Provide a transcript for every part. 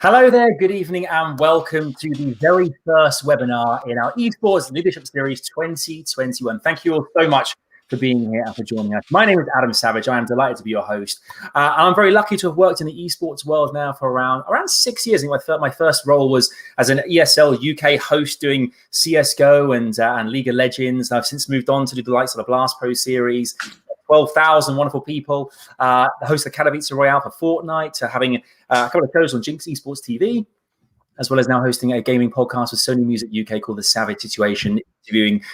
Hello there, good evening, and welcome to the very first webinar in our Esports Leadership Series 2021. Thank you all so much for being here and for joining us. My name is Adam Savage. I am delighted to be your host. I'm very lucky to have worked in the esports world now for around 6 years. My first role was as an ESL UK host doing CSGO and League of Legends. I've since moved on to do the likes of the Blast Pro series. 12,000 wonderful people, the host of Katowice Royale for Fortnite, having a couple of shows on Jinx Esports TV, as well as now hosting a gaming podcast with Sony Music UK called The Savage Situation, interviewing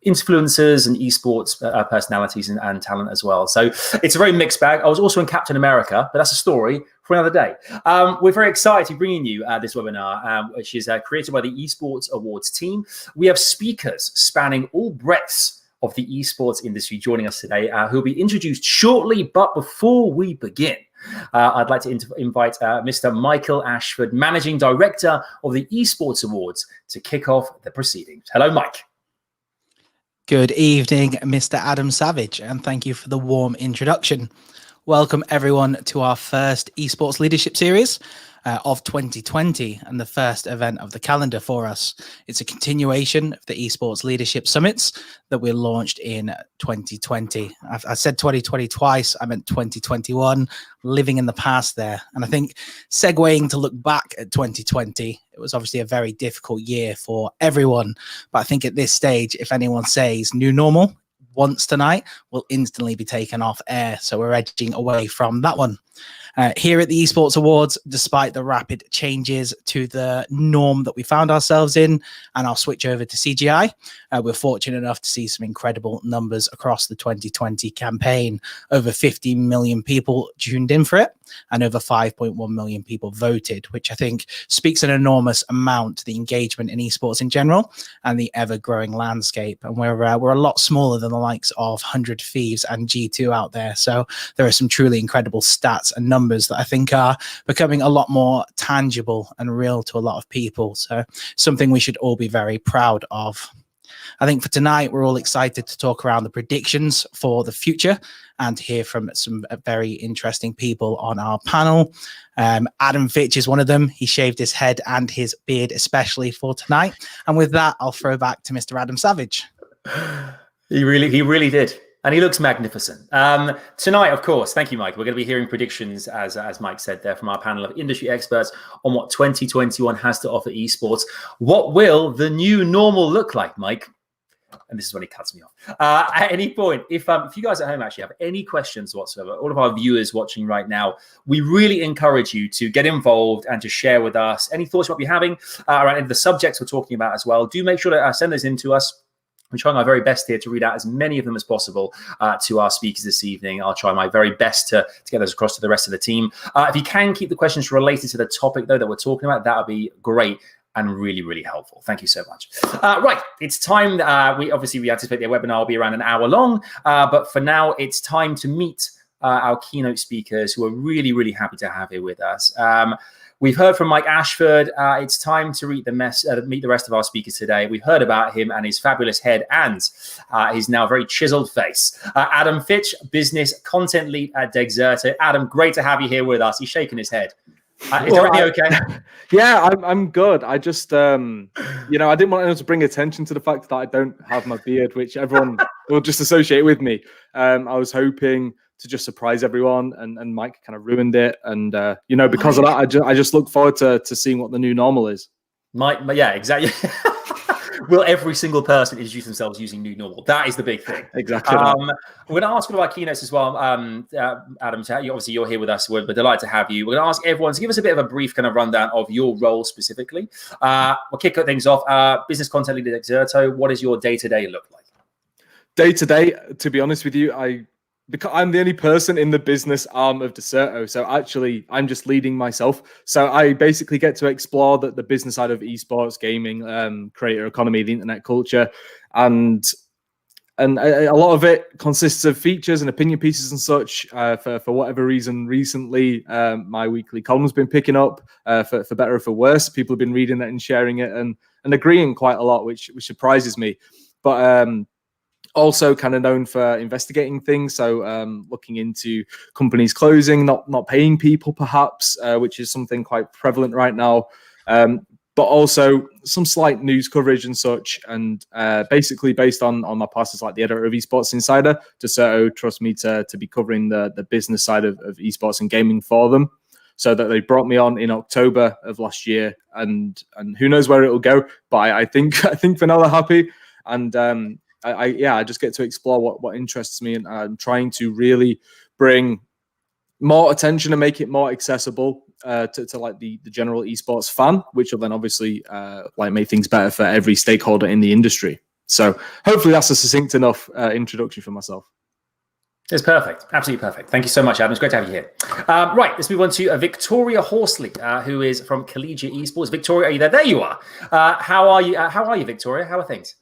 influencers and esports personalities and talent as well. So it's a very mixed bag. I was also in Captain America, but that's a story for another day. We're very excited to be bringing you this webinar, which is created by the Esports Awards team. We have speakers spanning all breadths of the esports industry joining us today, who will be introduced shortly. But before we begin, I'd like to invite Mr. Michael Ashford, Managing Director of the Esports Awards, to kick off the proceedings. Hello, Mike. Good evening, Mr. Adam Savage, and thank you for the warm introduction. Welcome, everyone, to our first Esports Leadership Series of 2020 and the first event of the calendar for us. It's a continuation of the Esports Leadership Summits that we launched in 2020. I said 2020 twice, I meant 2021, living in the past there. And I think segueing to look back at 2020, it was obviously a very difficult year for everyone. But I think at this stage, if anyone says new normal once tonight, will instantly be taken off air. So we're edging away from that one. Here at the Esports Awards, despite the rapid changes to the norm that we found ourselves in, and I'll switch over to CGI, we're fortunate enough to see some incredible numbers across the 2020 campaign. Over 50 million people tuned in for it, and over 5.1 million people voted, which I think speaks an enormous amount to the engagement in esports in general and the ever-growing landscape. And we're a lot smaller than the likes of 100 Thieves and G2 out there. So there are some truly incredible stats and numbers that I think are becoming a lot more tangible and real to a lot of people. So something we should all be very proud of. I think for tonight, we're all excited to talk around the predictions for the future and hear from some very interesting people on our panel. Adam Fitch is one of them. He shaved his head and his beard especially for tonight. And with that, I'll throw back to Mr. Adam Savage. He really did. And he looks magnificent. Tonight, of course, thank you, Mike. We're going to be hearing predictions, as Mike said there, from our panel of industry experts on what 2021 has to offer esports. What will the new normal look like, Mike? And this is when he cuts me off. At any point, if you guys at home actually have any questions whatsoever, all of our viewers watching right now, we really encourage you to get involved and to share with us any thoughts you might be having around the subjects we're talking about as well. Do make sure to send those in to us. We're trying our very best here to read out as many of them as possible to our speakers this evening. I'll try my very best to get those across to the rest of the team. If you can keep the questions related to the topic, though, that we're talking about, that would be great and really, really helpful. Thank you so much. Right, it's time. We anticipate the webinar will be around an hour long, but for now, it's time to meet our keynote speakers, who are really, really happy to have here with us. We've heard from Mike Ashford. It's time to meet the rest of our speakers today. We've heard about him and his fabulous head and his now very chiseled face. Adam Fitch, business content lead at Dexerto. Adam, great to have you here with us. He's shaking his head. Is everything okay? Yeah, I'm good. I just, I didn't want anyone to bring attention to the fact that I don't have my beard, which everyone will just associate with me. I was hoping to just surprise everyone, and Mike kind of ruined it. And, because of that, I just look forward to seeing what the new normal is. Mike, yeah, exactly. Will every single person introduce themselves using new normal? That is the big thing. Exactly. We're going to ask one of our keynotes as well. Adam, obviously you're here with us. We're delighted to have you. We're going to ask everyone to give us a bit of a brief kind of rundown of your role specifically. We'll kick things off. Business content leader at Dexerto. What does your day-to-day look like? Day-to-day, to be honest with you, because I'm the only person in the business arm of Dexerto, so actually I'm just leading myself. So I basically get to explore the business side of esports, gaming, creator economy, the internet culture, and a lot of it consists of features and opinion pieces and such. For whatever reason, recently my weekly column's been picking up for better or for worse. People have been reading it and sharing it and agreeing quite a lot, which surprises me. But Also kind of known for investigating things, so looking into companies closing, not paying people perhaps, which is something quite prevalent right now, but also some slight news coverage and such, and basically based on my past as like the editor of Esports Insider, Dexerto trust me to be covering the business side of esports and gaming for them, so that they brought me on in October of last year, and who knows where it will go, but I think for now they're happy, and I just get to explore what interests me, and I'm trying to really bring more attention and make it more accessible to like the general esports fan, which will then obviously like make things better for every stakeholder in the industry. So hopefully that's a succinct enough introduction for myself. It's perfect. Absolutely perfect. Thank you so much, Adam. It's great to have you here. Right, let's move on to Victoria Horsley, who is from Collegiate Esports. Victoria, are you there? There you are. How are you, Victoria? How are things?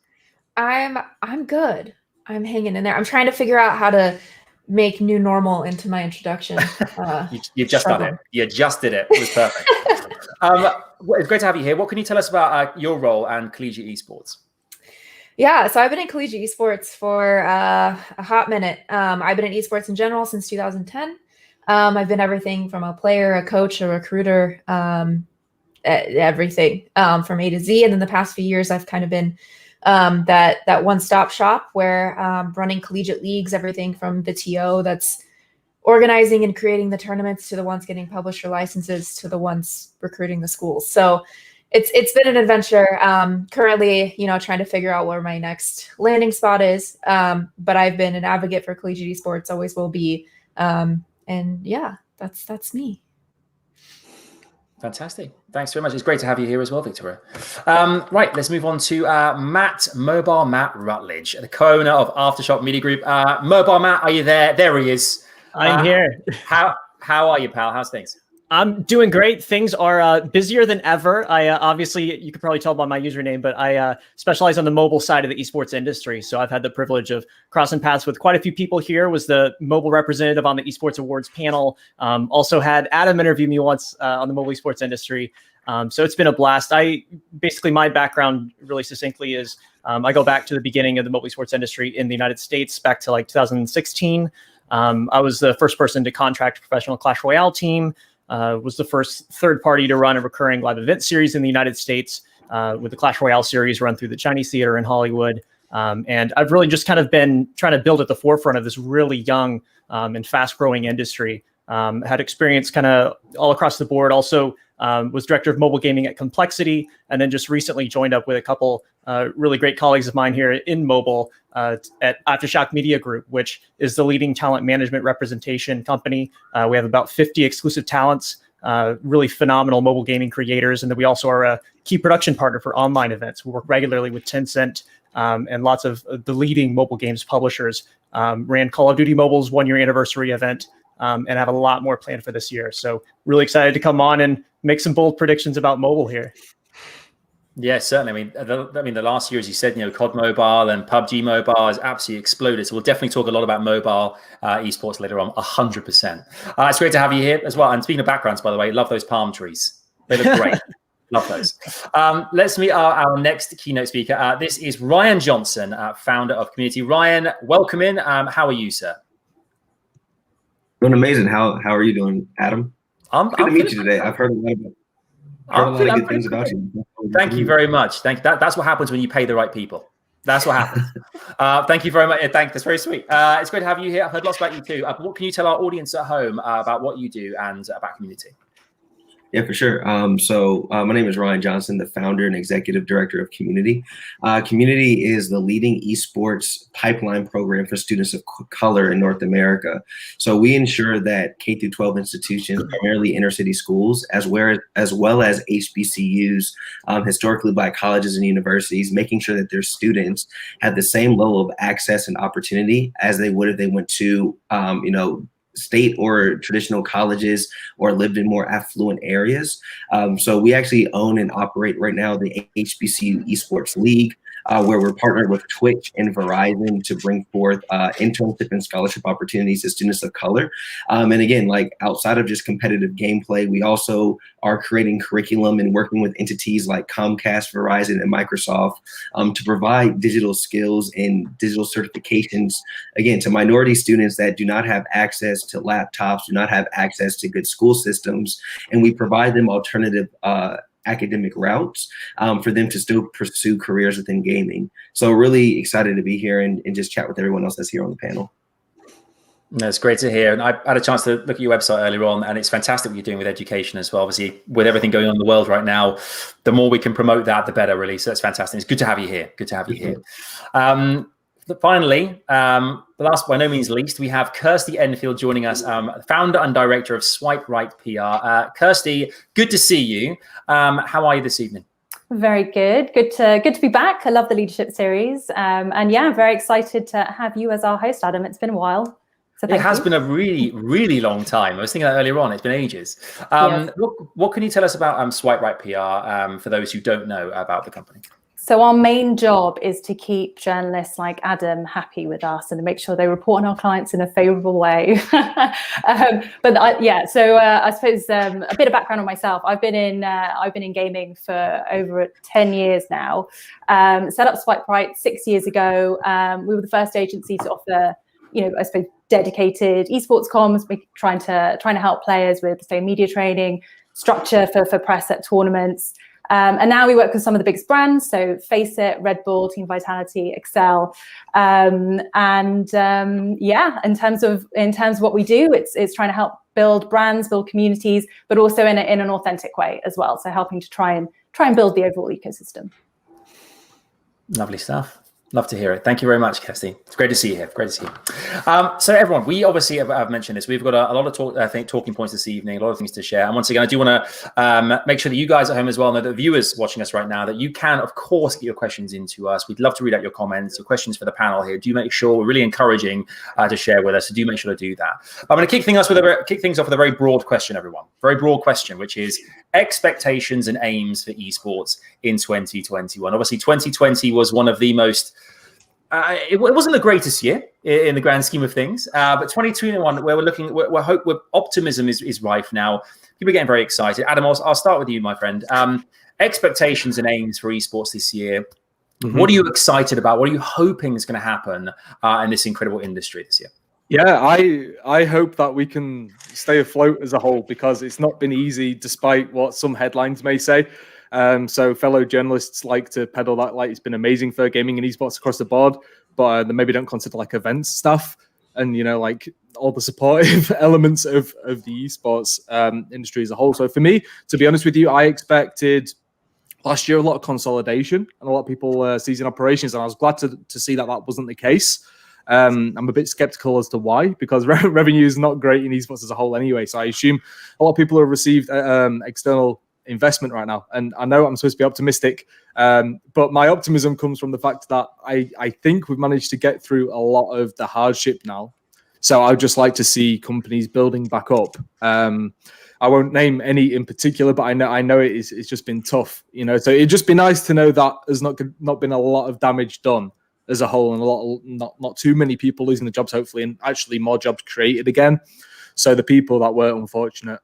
I'm good. I'm hanging in there. I'm trying to figure out how to make new normal into my introduction. You've just done it. You just did it. It was perfect. It's great to have you here. What can you tell us about your role and Collegiate Esports? Yeah, so I've been in Collegiate Esports for a hot minute. I've been in esports in general since 2010. I've been everything from a player, a coach, a recruiter, everything from A to Z. And then the past few years, I've kind of been that one-stop shop where running collegiate leagues, everything from the TO that's organizing and creating the tournaments to the ones getting publisher licenses to the ones recruiting the schools. So it's been an adventure. Currently, trying to figure out where my next landing spot is. But I've been an advocate for collegiate esports, always will be. And yeah, that's me. Fantastic. Thanks very much. It's great to have you here as well, Victoria. Right, let's move on to MobileMatt Rutledge, the co-owner of Aftershock Media Group. MobileMatt, are you there? There he is. I'm here. How are you, pal? How's things? I'm doing great. Things are busier than ever. I obviously, you could probably tell by my username, but I specialize on the mobile side of the esports industry. So I've had the privilege of crossing paths with quite a few people here. Was the mobile representative on the Esports Awards panel. Also had Adam interview me once on the mobile esports industry. So it's been a blast. Basically, my background really succinctly is I go back to the beginning of the mobile esports industry in the United States, back to like 2016. I was the first person to contract a professional Clash Royale team. Was the first third party to run a recurring live event series in the United States with the Clash Royale series run through the Chinese Theater in Hollywood. And I've really just kind of been trying to build at the forefront of this really young and fast growing industry. Had experience kind of all across the board. Also was director of mobile gaming at Complexity, and then just recently joined up with a couple really great colleagues of mine here in mobile at Aftershock Media Group, which is the leading talent management representation company. We have about 50 exclusive talents, really phenomenal mobile gaming creators. And then we also are a key production partner for online events. We work regularly with Tencent and lots of the leading mobile games publishers. Ran Call of Duty Mobile's 1-year anniversary event and have a lot more planned for this year. So really excited to come on and make some bold predictions about mobile here. Yeah, certainly. I mean, the last year, as you said, COD Mobile and PUBG Mobile has absolutely exploded. So we'll definitely talk a lot about mobile esports later on, 100%. It's great to have you here as well. And speaking of backgrounds, by the way, love those palm trees. They look great. Love those. Let's meet our next keynote speaker. This is Ryan Johnson, founder of Cxmmunity. Ryan, welcome in. How are you, sir? Doing amazing. How are you doing, Adam? Good to meet you today. I've heard a lot of good things about you. Thank you very much. That's what happens when you pay the right people. That's what happens. Thank you very much. That's very sweet. It's great to have you here. I've heard lots about you too. What can you tell our audience at home about what you do and about Cxmmunity? Yeah, for sure. My name is Ryan Johnson, the founder and executive director of Cxmmunity. Cxmmunity is the leading esports pipeline program for students of color in North America. So we ensure that K-12 institutions, primarily inner city schools, as well as HBCUs, historically black colleges and universities, making sure that their students have the same level of access and opportunity as they would if they went to, state or traditional colleges or lived in more affluent areas. So we actually own and operate right now the HBCU Esports League. where we're partnered with Twitch and Verizon to bring forth internship and scholarship opportunities to students of color. And again, like outside of just competitive gameplay, we also are creating curriculum and working with entities like Comcast, Verizon, and Microsoft to provide digital skills and digital certifications, again, to minority students that do not have access to laptops, do not have access to good school systems, and we provide them alternative academic routes for them to still pursue careers within gaming. So really excited to be here and just chat with everyone else that's here on the panel. No, it's great to hear. And I had a chance to look at your website earlier on, and it's fantastic what you're doing with education as well. Obviously, with everything going on in the world right now, the more we can promote that, the better, really. So it's fantastic. It's good to have you here. Good to have you here. Finally, the last by no means least, we have Kirsty Endfield joining us, founder and director of Swipe Right PR. Kirsty, good to see you. How are you this evening? Very good. Good to be back. I love the leadership series. And yeah, very excited to have you as our host, Adam. It's been a while. So it has been a really, really long time. I was thinking that earlier on. It's been ages. Yes. What can you tell us about Swipe Right PR for those who don't know about the company? So our main job is to keep journalists like Adam happy with us and to make sure they report on our clients in a favourable way. So I suppose a bit of background on myself. I've been in gaming for over 10 years now. Set up Swipe Right 6 years ago. We were the first agency to offer, I suppose, dedicated esports comms, trying to help players with, say, media training, structure for press at tournaments. And now we work with some of the biggest brands, so Faceit, Red Bull, Team Vitality, Excel, in terms of what we do, it's trying to help build brands, build communities, but also in an authentic way as well. So helping to try and build the overall ecosystem. Lovely stuff. Love to hear it. Thank you very much, Kirsty. It's great to see you here. Great to see you. So everyone, we obviously have mentioned this. We've got a lot of talking points this evening, a lot of things to share. And once again, I do want to make sure that you guys at home as well know, the viewers watching us right now, that you can, of course, get your questions into us. We'd love to read out your comments, your questions for the panel here. Do make sure, we're really encouraging to share with us. So do make sure to do that. I'm going to kick things off with a very broad question, everyone. Very broad question, which is expectations and aims for esports in 2021. Obviously, 2020 was one of the most it wasn't the greatest year in the grand scheme of things, but 2021, where we're optimism is rife now. People are getting very excited. Adam, I'll start with you, my friend. Expectations and aims for esports this year. Mm-hmm. What are you excited about? What are you hoping is going to happen in this incredible industry this year? Yeah, I hope that we can stay afloat as a whole, because it's not been easy, despite what some headlines may say. So fellow journalists like to peddle that like it's been amazing for gaming and esports across the board, but they maybe don't consider like events stuff and like all the supportive elements of the esports industry as a whole. So for me, to be honest with you, I expected last year a lot of consolidation and a lot of people ceasing operations, and I was glad to see that wasn't the case. I'm a bit skeptical as to why, because revenue is not great in esports as a whole anyway. So I assume a lot of people have received external investment right now, and I know I'm supposed to be optimistic, but my optimism comes from the fact that I think we've managed to get through a lot of the hardship now. So I would just like to see companies building back up. I won't name any in particular, but I know it's just been tough, So it'd just be nice to know that there's not been a lot of damage done as a whole, and not too many people losing their jobs, hopefully, and actually more jobs created again. So the people that were unfortunate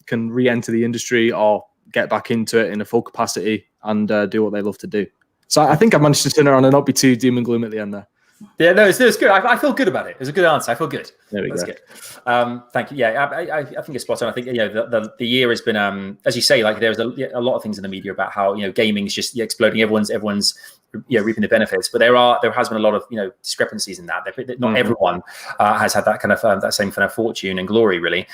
can re-enter the industry or get back into it in a full capacity and do what they love to do. So I think I managed to turn around and not be too doom and gloom at the end there. Yeah, no, it's good. I feel good about it. It's a good answer. I feel good. There we go. Good. Thank you. Yeah, I think it's spot on. I think the year has been, as you say, like there's a lot of things in the media about how gaming is just exploding. Everyone's reaping the benefits, but there has been a lot of discrepancies in that. Not everyone has had that kind of that same kind of fortune and glory, really.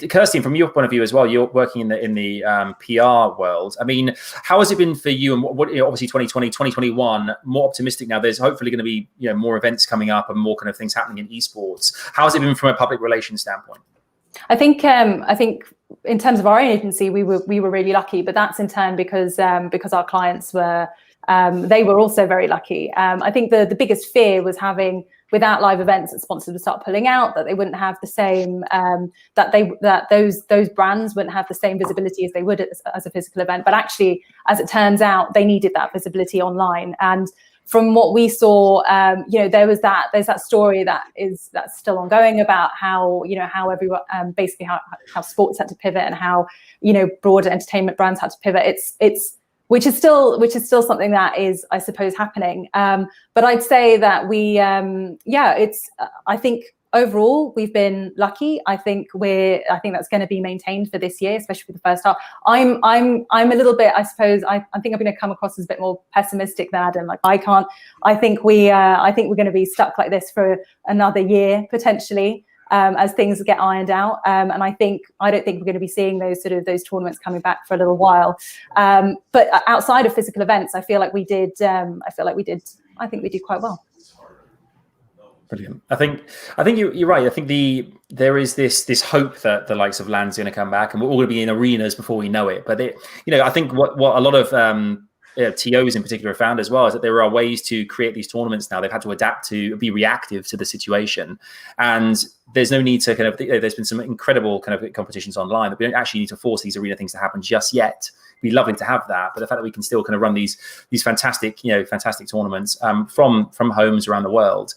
Kirsty, from your point of view as well, you're working in the PR world. I mean, how has it been for you? And what obviously 2020, 2021, more optimistic now. There's hopefully going to be more events coming up and more kind of things happening in esports. How has it been from a public relations standpoint? I think in terms of our own agency, we were really lucky, but that's in turn because our clients were they were also very lucky. I think the biggest fear was having, without live events, that sponsors would start pulling out, that they wouldn't have the same, that those brands wouldn't have the same visibility as they would as a physical event. But actually, as it turns out, they needed that visibility online. And from what we saw, there's that story that's still ongoing about how everyone, basically how sports had to pivot and how broader entertainment brands had to pivot. Which is still something that is, I suppose, happening. But I'd say that I think overall we've been lucky. I think that's going to be maintained for this year, especially for the first half. I'm a little bit, I suppose, I think I'm going to come across as a bit more pessimistic than Adam. I think we're going to be stuck like this for another year potentially. As things get ironed out, and I don't think we're going to be seeing those tournaments coming back for a little while. But outside of physical events, I feel like we did quite well. Brilliant. I think you're right. I think there is this hope that the likes of LAN's going to come back, and we're all going to be in arenas before we know it. But I think what a lot of TOs in particular have found as well is that there are ways to create these tournaments now. They've had to adapt to be reactive to the situation, and there's no need to there's been some incredible kind of competitions online that we don't actually need to force these arena things to happen just yet. It'd be lovely to have that, but the fact that we can still kind of run these fantastic tournaments from homes around the world,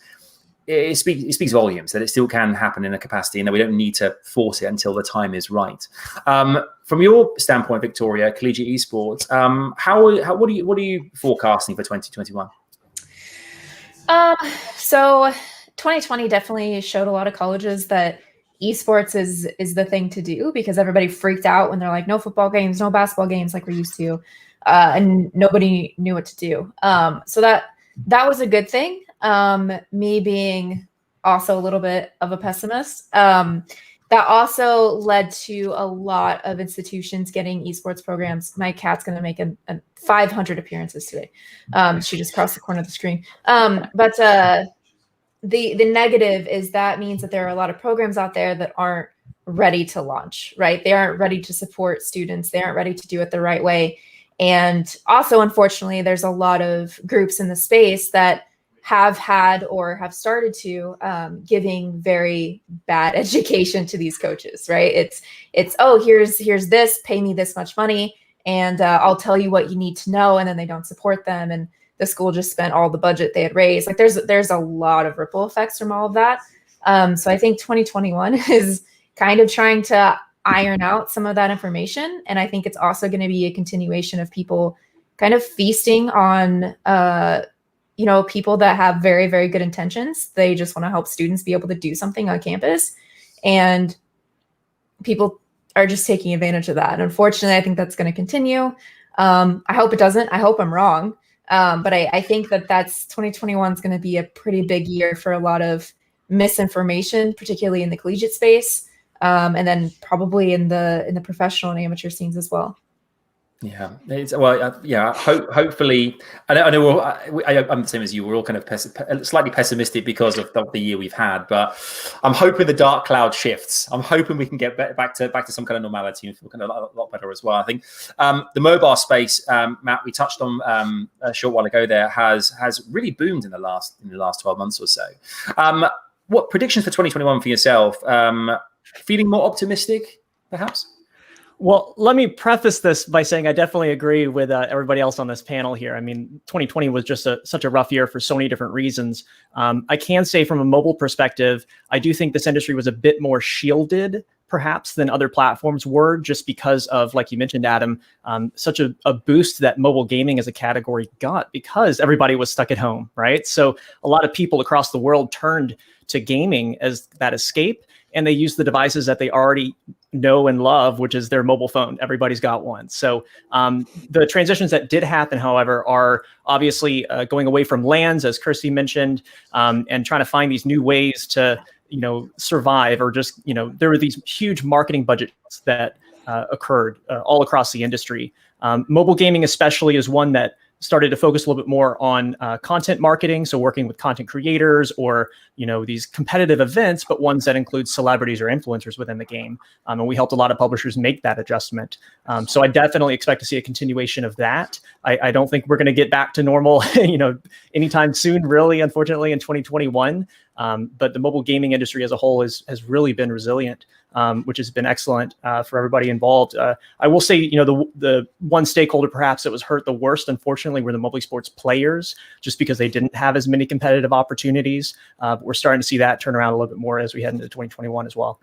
it speaks volumes that it still can happen in a capacity, and that we don't need to force it until the time is right. From your standpoint, Victoria, Collegiate Esports, what are you forecasting for 2021? So 2020 definitely showed a lot of colleges that esports is the thing to do, because everybody freaked out when they're like, no football games, no basketball games like we're used to, and nobody knew what to do. So that was a good thing. Me being also a little bit of a pessimist, that also led to a lot of institutions getting esports programs. My cat's going to make 500 appearances today. She just crossed the corner of the screen. But the negative is that means that there are a lot of programs out there that aren't ready to launch, right? They aren't ready to support students. They aren't ready to do it the right way. And also, unfortunately, there's a lot of groups in the space that have had or have started to giving very bad education to these coaches, right? It's oh, here's this, pay me this much money, and I'll tell you what you need to know, and then they don't support them, and the school just spent all the budget they had raised. Like there's a lot of ripple effects from all of that. So I think 2021 is kind of trying to iron out some of that information, and I think it's also going to be a continuation of people kind of feasting on people that have very, very good intentions. They just want to help students be able to do something on campus, and people are just taking advantage of that. And unfortunately, I think that's going to continue. I hope it doesn't. I hope I'm wrong. But I think that's 2021 is going to be a pretty big year for a lot of misinformation, particularly in the collegiate space, and then probably in the professional and amateur scenes as well. Yeah, hopefully, I know I'm the same as you. We're all kind of slightly pessimistic because of the year we've had, but I'm hoping the dark cloud shifts. I'm hoping we can get back to some kind of normality and feel kind of a lot better as well. I think the mobile space, Matt, we touched on a short while ago there, has really boomed in the last 12 months or so. What predictions for 2021 for yourself? Feeling more optimistic, perhaps? Well, let me preface this by saying I definitely agree with everybody else on this panel here. I mean, 2020 was just such a rough year for so many different reasons. I can say from a mobile perspective, I do think this industry was a bit more shielded perhaps than other platforms were, just because of, like you mentioned, Adam, such a boost that mobile gaming as a category got because everybody was stuck at home, right? So a lot of people across the world turned to gaming as that escape, and they used the devices that they already know and love, which is their mobile phone. Everybody's got one. So the transitions that did happen, however, are obviously going away from LANs, as Kirsty mentioned, and trying to find these new ways to, survive, or just, there were these huge marketing budgets that occurred all across the industry. Mobile gaming especially is one that started to focus a little bit more on content marketing, so working with content creators or these competitive events, but ones that include celebrities or influencers within the game. And we helped a lot of publishers make that adjustment. So I definitely expect to see a continuation of that. I don't think we're going to get back to normal, anytime soon, really, unfortunately, in 2021. But the mobile gaming industry as a whole has really been resilient, which has been excellent for everybody involved. I will say, the one stakeholder perhaps that was hurt the worst, unfortunately, were the mobile sports players, just because they didn't have as many competitive opportunities. But we're starting to see that turn around a little bit more as we head into 2021 as well.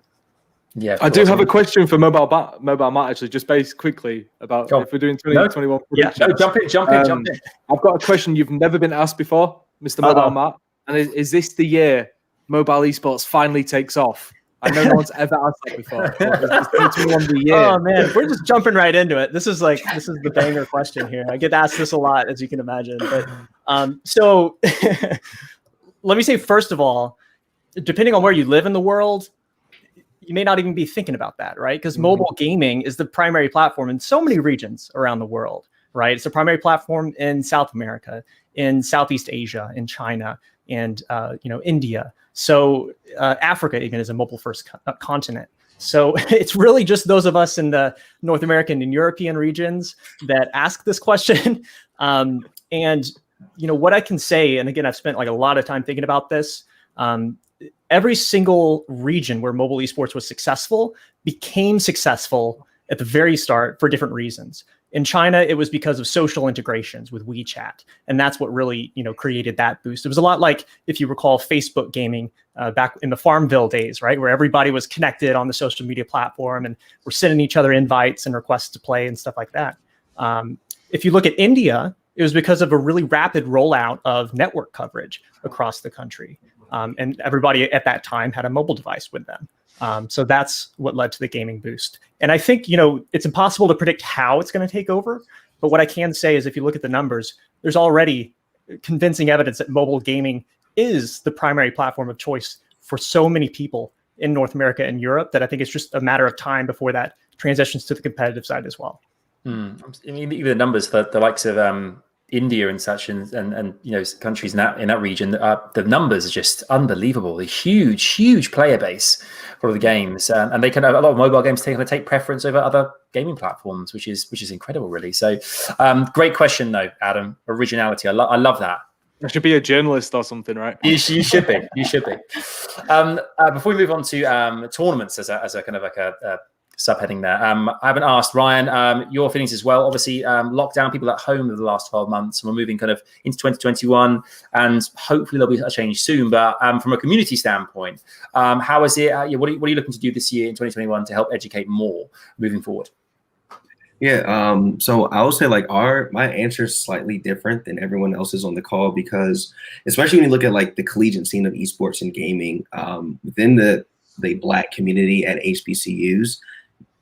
Yeah, I do have a question for MobileMatt, actually, just based quickly about if we're doing 2021. Yeah, no, jump in. I've got a question you've never been asked before, Mr. MobileMatt. And is this the year mobile esports finally takes off? I know no one's ever asked that before. Is this 2021 the year? Oh man, we're just jumping right into it. This is the banger question here. I get asked this a lot, as you can imagine. But so let me say, first of all, depending on where you live in the world, you may not even be thinking about that, right? Because mobile gaming is the primary platform in so many regions around the world, right? It's the primary platform in South America, in Southeast Asia, in China, and India. So Africa even is a mobile first continent. So it's really just those of us in the North American and European regions that ask this question. And what I can say, and again, I've spent a lot of time thinking about this. Every single region where mobile esports was successful became successful at the very start for different reasons. In China, it was because of social integrations with WeChat. And that's what really, created that boost. It was a lot like, if you recall, Facebook gaming back in the Farmville days, right? Where everybody was connected on the social media platform and were sending each other invites and requests to play and stuff like that. If you look at India, it was because of a really rapid rollout of network coverage across the country. And everybody at that time had a mobile device with them. So that's what led to the gaming boost. And I think, it's impossible to predict how it's going to take over. But what I can say is, if you look at the numbers, there's already convincing evidence that mobile gaming is the primary platform of choice for so many people in North America and Europe, that I think it's just a matter of time before that transitions to the competitive side as well. I mean, even the numbers for the likes of India and such, and countries in that region, the numbers are just unbelievable. The huge player base for the games, and they can have a lot of mobile games take preference over other gaming platforms, which is incredible, really. So, great question though, Adam. Originality, I love that. I should be a journalist or something, right? You should be. You should be. Before we move on to tournaments as a kind of like a subheading there, I haven't asked Ryan your feelings as well. Obviously, lockdown, people at home over the last 12 months, and we're moving kind of into 2021, and hopefully there'll be a change soon. But from a community standpoint, how is it? What are you looking to do this year in 2021 to help educate more moving forward? Yeah, so I would say my answer is slightly different than everyone else's on the call, because especially when you look at the collegiate scene of esports and gaming, within the Black community at HBCUs,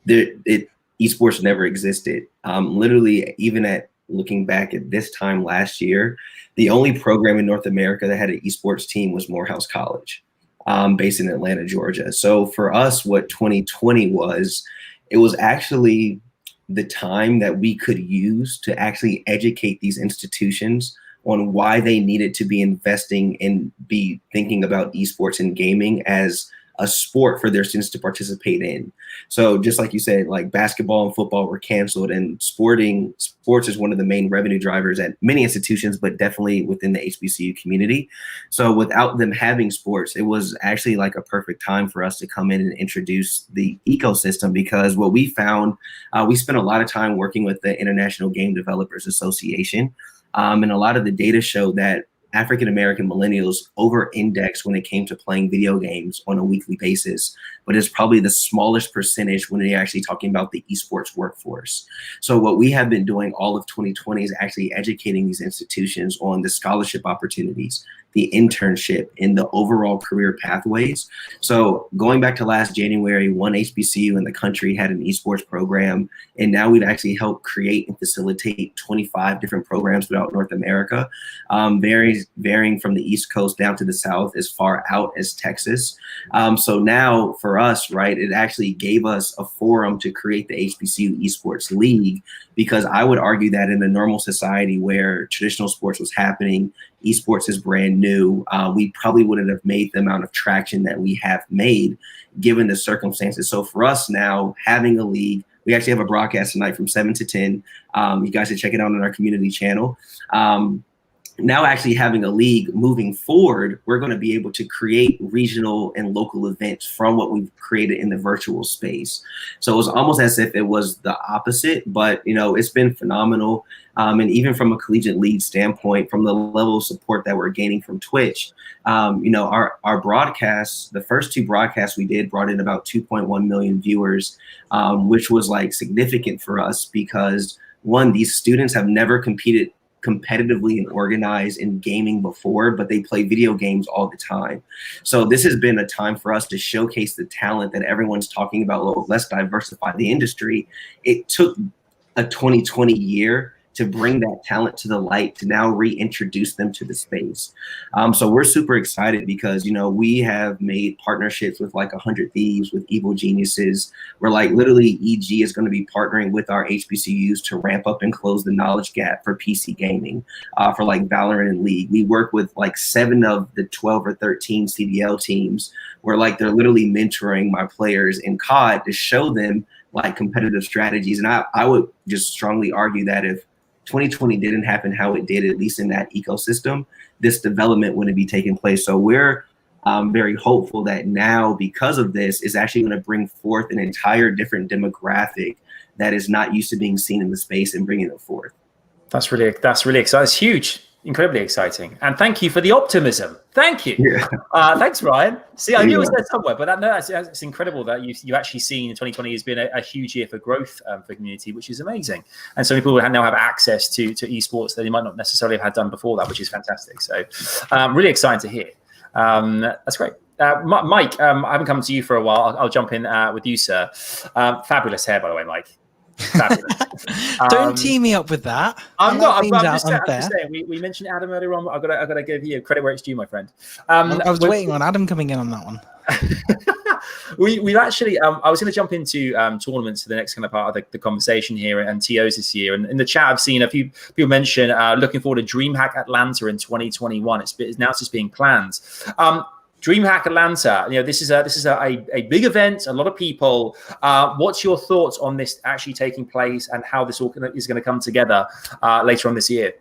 esports never existed. Literally, even looking back at this time last year, the only program in North America that had an esports team was Morehouse College, based in Atlanta, Georgia. So for us, what 2020 was, it was actually the time that we could use to actually educate these institutions on why they needed to be investing and be thinking about esports and gaming as a sport for their students to participate in. So just like you said, basketball and football were canceled, and sports is one of the main revenue drivers at many institutions, but definitely within the HBCU community. So without them having sports, it was actually a perfect time for us to come in and introduce the ecosystem, because what we found, we spent a lot of time working with the International Game Developers Association, and a lot of the data showed that African-American millennials over-index when it came to playing video games on a weekly basis, but it's probably the smallest percentage when you're actually talking about the esports workforce. So what we have been doing all of 2020 is actually educating these institutions on the scholarship opportunities, the internship, and the overall career pathways. So going back to last January, one HBCU in the country had an esports program, and now we've actually helped create and facilitate 25 different programs throughout North America, varying size, varying from the East Coast down to the South, as far out as Texas. So now for us, right, it actually gave us a forum to create the HBCU Esports League, because I would argue that in a normal society where traditional sports was happening, esports is brand new, we probably wouldn't have made the amount of traction that we have made given the circumstances. So for us now, having a league, we actually have a broadcast tonight from 7 to 10. You guys should check it out on our community channel. Now actually having a league moving forward, we're going to be able to create regional and local events from what we've created in the virtual space. So it was almost as if it was the opposite, but it's been phenomenal. And even from a Collegiate League standpoint, from the level of support that we're gaining from Twitch, our broadcasts, the first 2 broadcasts we did brought in about 2.1 million viewers, which was like significant for us because, one, these students have never competed competitively and organized in gaming before, but they play video games all the time. So this has been a time for us to showcase the talent that everyone's talking about. Well, let's diversify the industry. It took a 2020 year to bring that talent to the light, to now reintroduce them to the space. So we're super excited because, we have made partnerships with like 100 Thieves, with Evil Geniuses. We're like literally EG is going to be partnering with our HBCUs to ramp up and close the knowledge gap for PC gaming, for like Valorant and League. We work with like 7 of the 12 or 13 CDL teams where like they're literally mentoring my players in COD to show them like competitive strategies. And I would just strongly argue that if 2020 didn't happen how it did, at least in that ecosystem, this development wouldn't be taking place. So we're very hopeful that now, because of this, is actually going to bring forth an entire different demographic that is not used to being seen in the space and bringing it forth. That's really exciting. It's huge. Incredibly exciting. And thank you for the optimism. Thank you. Yeah. Thanks, Ryan. See, I knew it was there somewhere, but it's incredible that you actually seen 2020 has been a huge year for growth for community, which is amazing. And so many people now have access to esports that they might not necessarily have had done before that, which is fantastic. So really exciting to hear. That's great. Mike, I haven't come to you for a while. I'll jump in with you, sir. Fabulous hair, by the way, Mike. Don't tee me up with that. I'm just saying. We mentioned Adam earlier on. I've got to give you credit where it's due, my friend. I was waiting on Adam coming in on that one. We've actually. I was going to jump into tournaments for the next kind of part of the conversation here and TOs this year. And in the chat, I've seen a few people mention looking forward to DreamHack Atlanta in 2021. It's now just being planned. DreamHack Atlanta, this is a big event. A lot of people. What's your thoughts on this actually taking place and how this all is going to come together later on this year?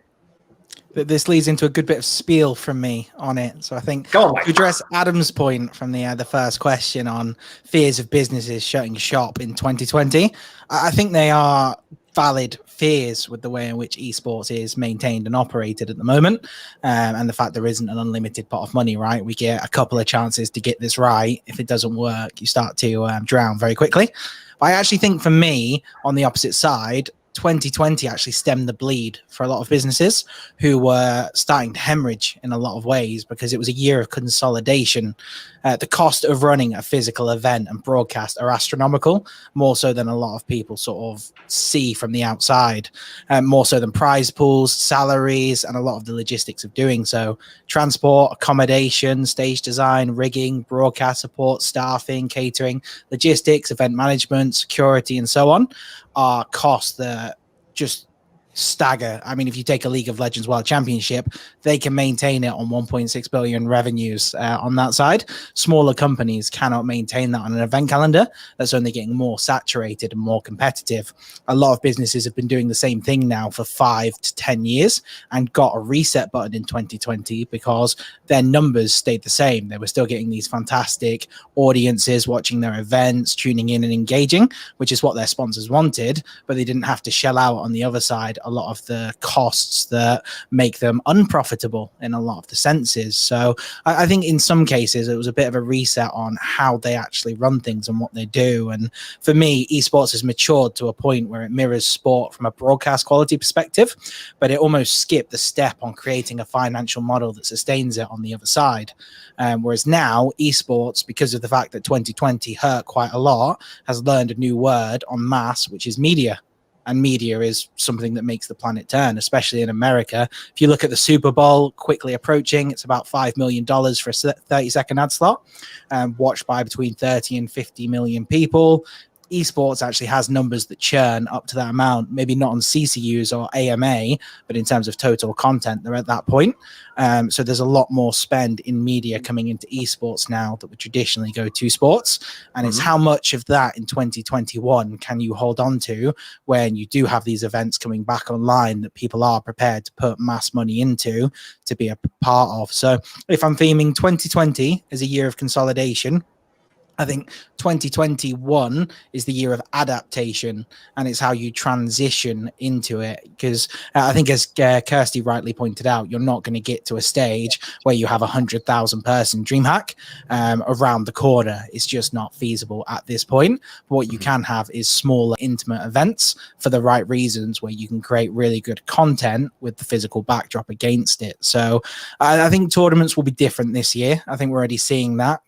This leads into a good bit of spiel from me on it. So I think to address Adam's point from the first question on fears of businesses shutting shop in 2020, I think they are valid fears with the way in which esports is maintained and operated at the moment, and the fact there isn't an unlimited pot of money, right? We get a couple of chances to get this right. If it doesn't work, you start to drown very quickly. But I actually think for me, on the opposite side, 2020 actually stemmed the bleed for a lot of businesses who were starting to hemorrhage in a lot of ways because it was a year of consolidation. The cost of running a physical event and broadcast are astronomical, more so than a lot of people sort of see from the outside, more so than prize pools, salaries, and a lot of the logistics of doing so. Transport, accommodation, stage design, rigging, broadcast support, staffing, catering, logistics, event management, security, and so on are costs that just stagger. I mean, if you take a League of Legends World Championship, they can maintain it on 1.6 billion revenues on that side. Smaller companies cannot maintain that on an event calendar that's only getting more saturated and more competitive. A lot of businesses have been doing the same thing now for 5 to 10 years and got a reset button in 2020 because their numbers stayed the same. They were still getting these fantastic audiences watching their events, tuning in and engaging, which is what their sponsors wanted, but they didn't have to shell out on the other side a lot of the costs that make them unprofitable in a lot of the senses. So I think in some cases it was a bit of a reset on how they actually run things and what they do. And for me, esports has matured to a point where it mirrors sport from a broadcast quality perspective, but it almost skipped the step on creating a financial model that sustains it on the other side. Whereas now esports, because of the fact that 2020 hurt quite a lot, has learned a new word en masse, which is media. And media is something that makes the planet turn, especially in America. If you look at the Super Bowl quickly approaching, it's about $5 million for a 30-second ad slot, watched by between 30 and 50 million people. Esports actually has numbers that churn up to that amount, maybe not on CCUs or AMA, but in terms of total content, they're at that point. So there's a lot more spend in media coming into esports now that would traditionally go to sports. And it's how much of that in 2021 can you hold on to when you do have these events coming back online that people are prepared to put mass money into to be a part of. So if I'm theming 2020 as a year of consolidation, I think 2021 is the year of adaptation, and it's how you transition into it. Because I think, as Kirsty rightly pointed out, you're not going to get to a stage where you have 100,000 person DreamHack around the corner. It's just not feasible at this point. But what you can have is smaller, intimate events for the right reasons, where you can create really good content with the physical backdrop against it. So I think tournaments will be different this year. I think we're already seeing that.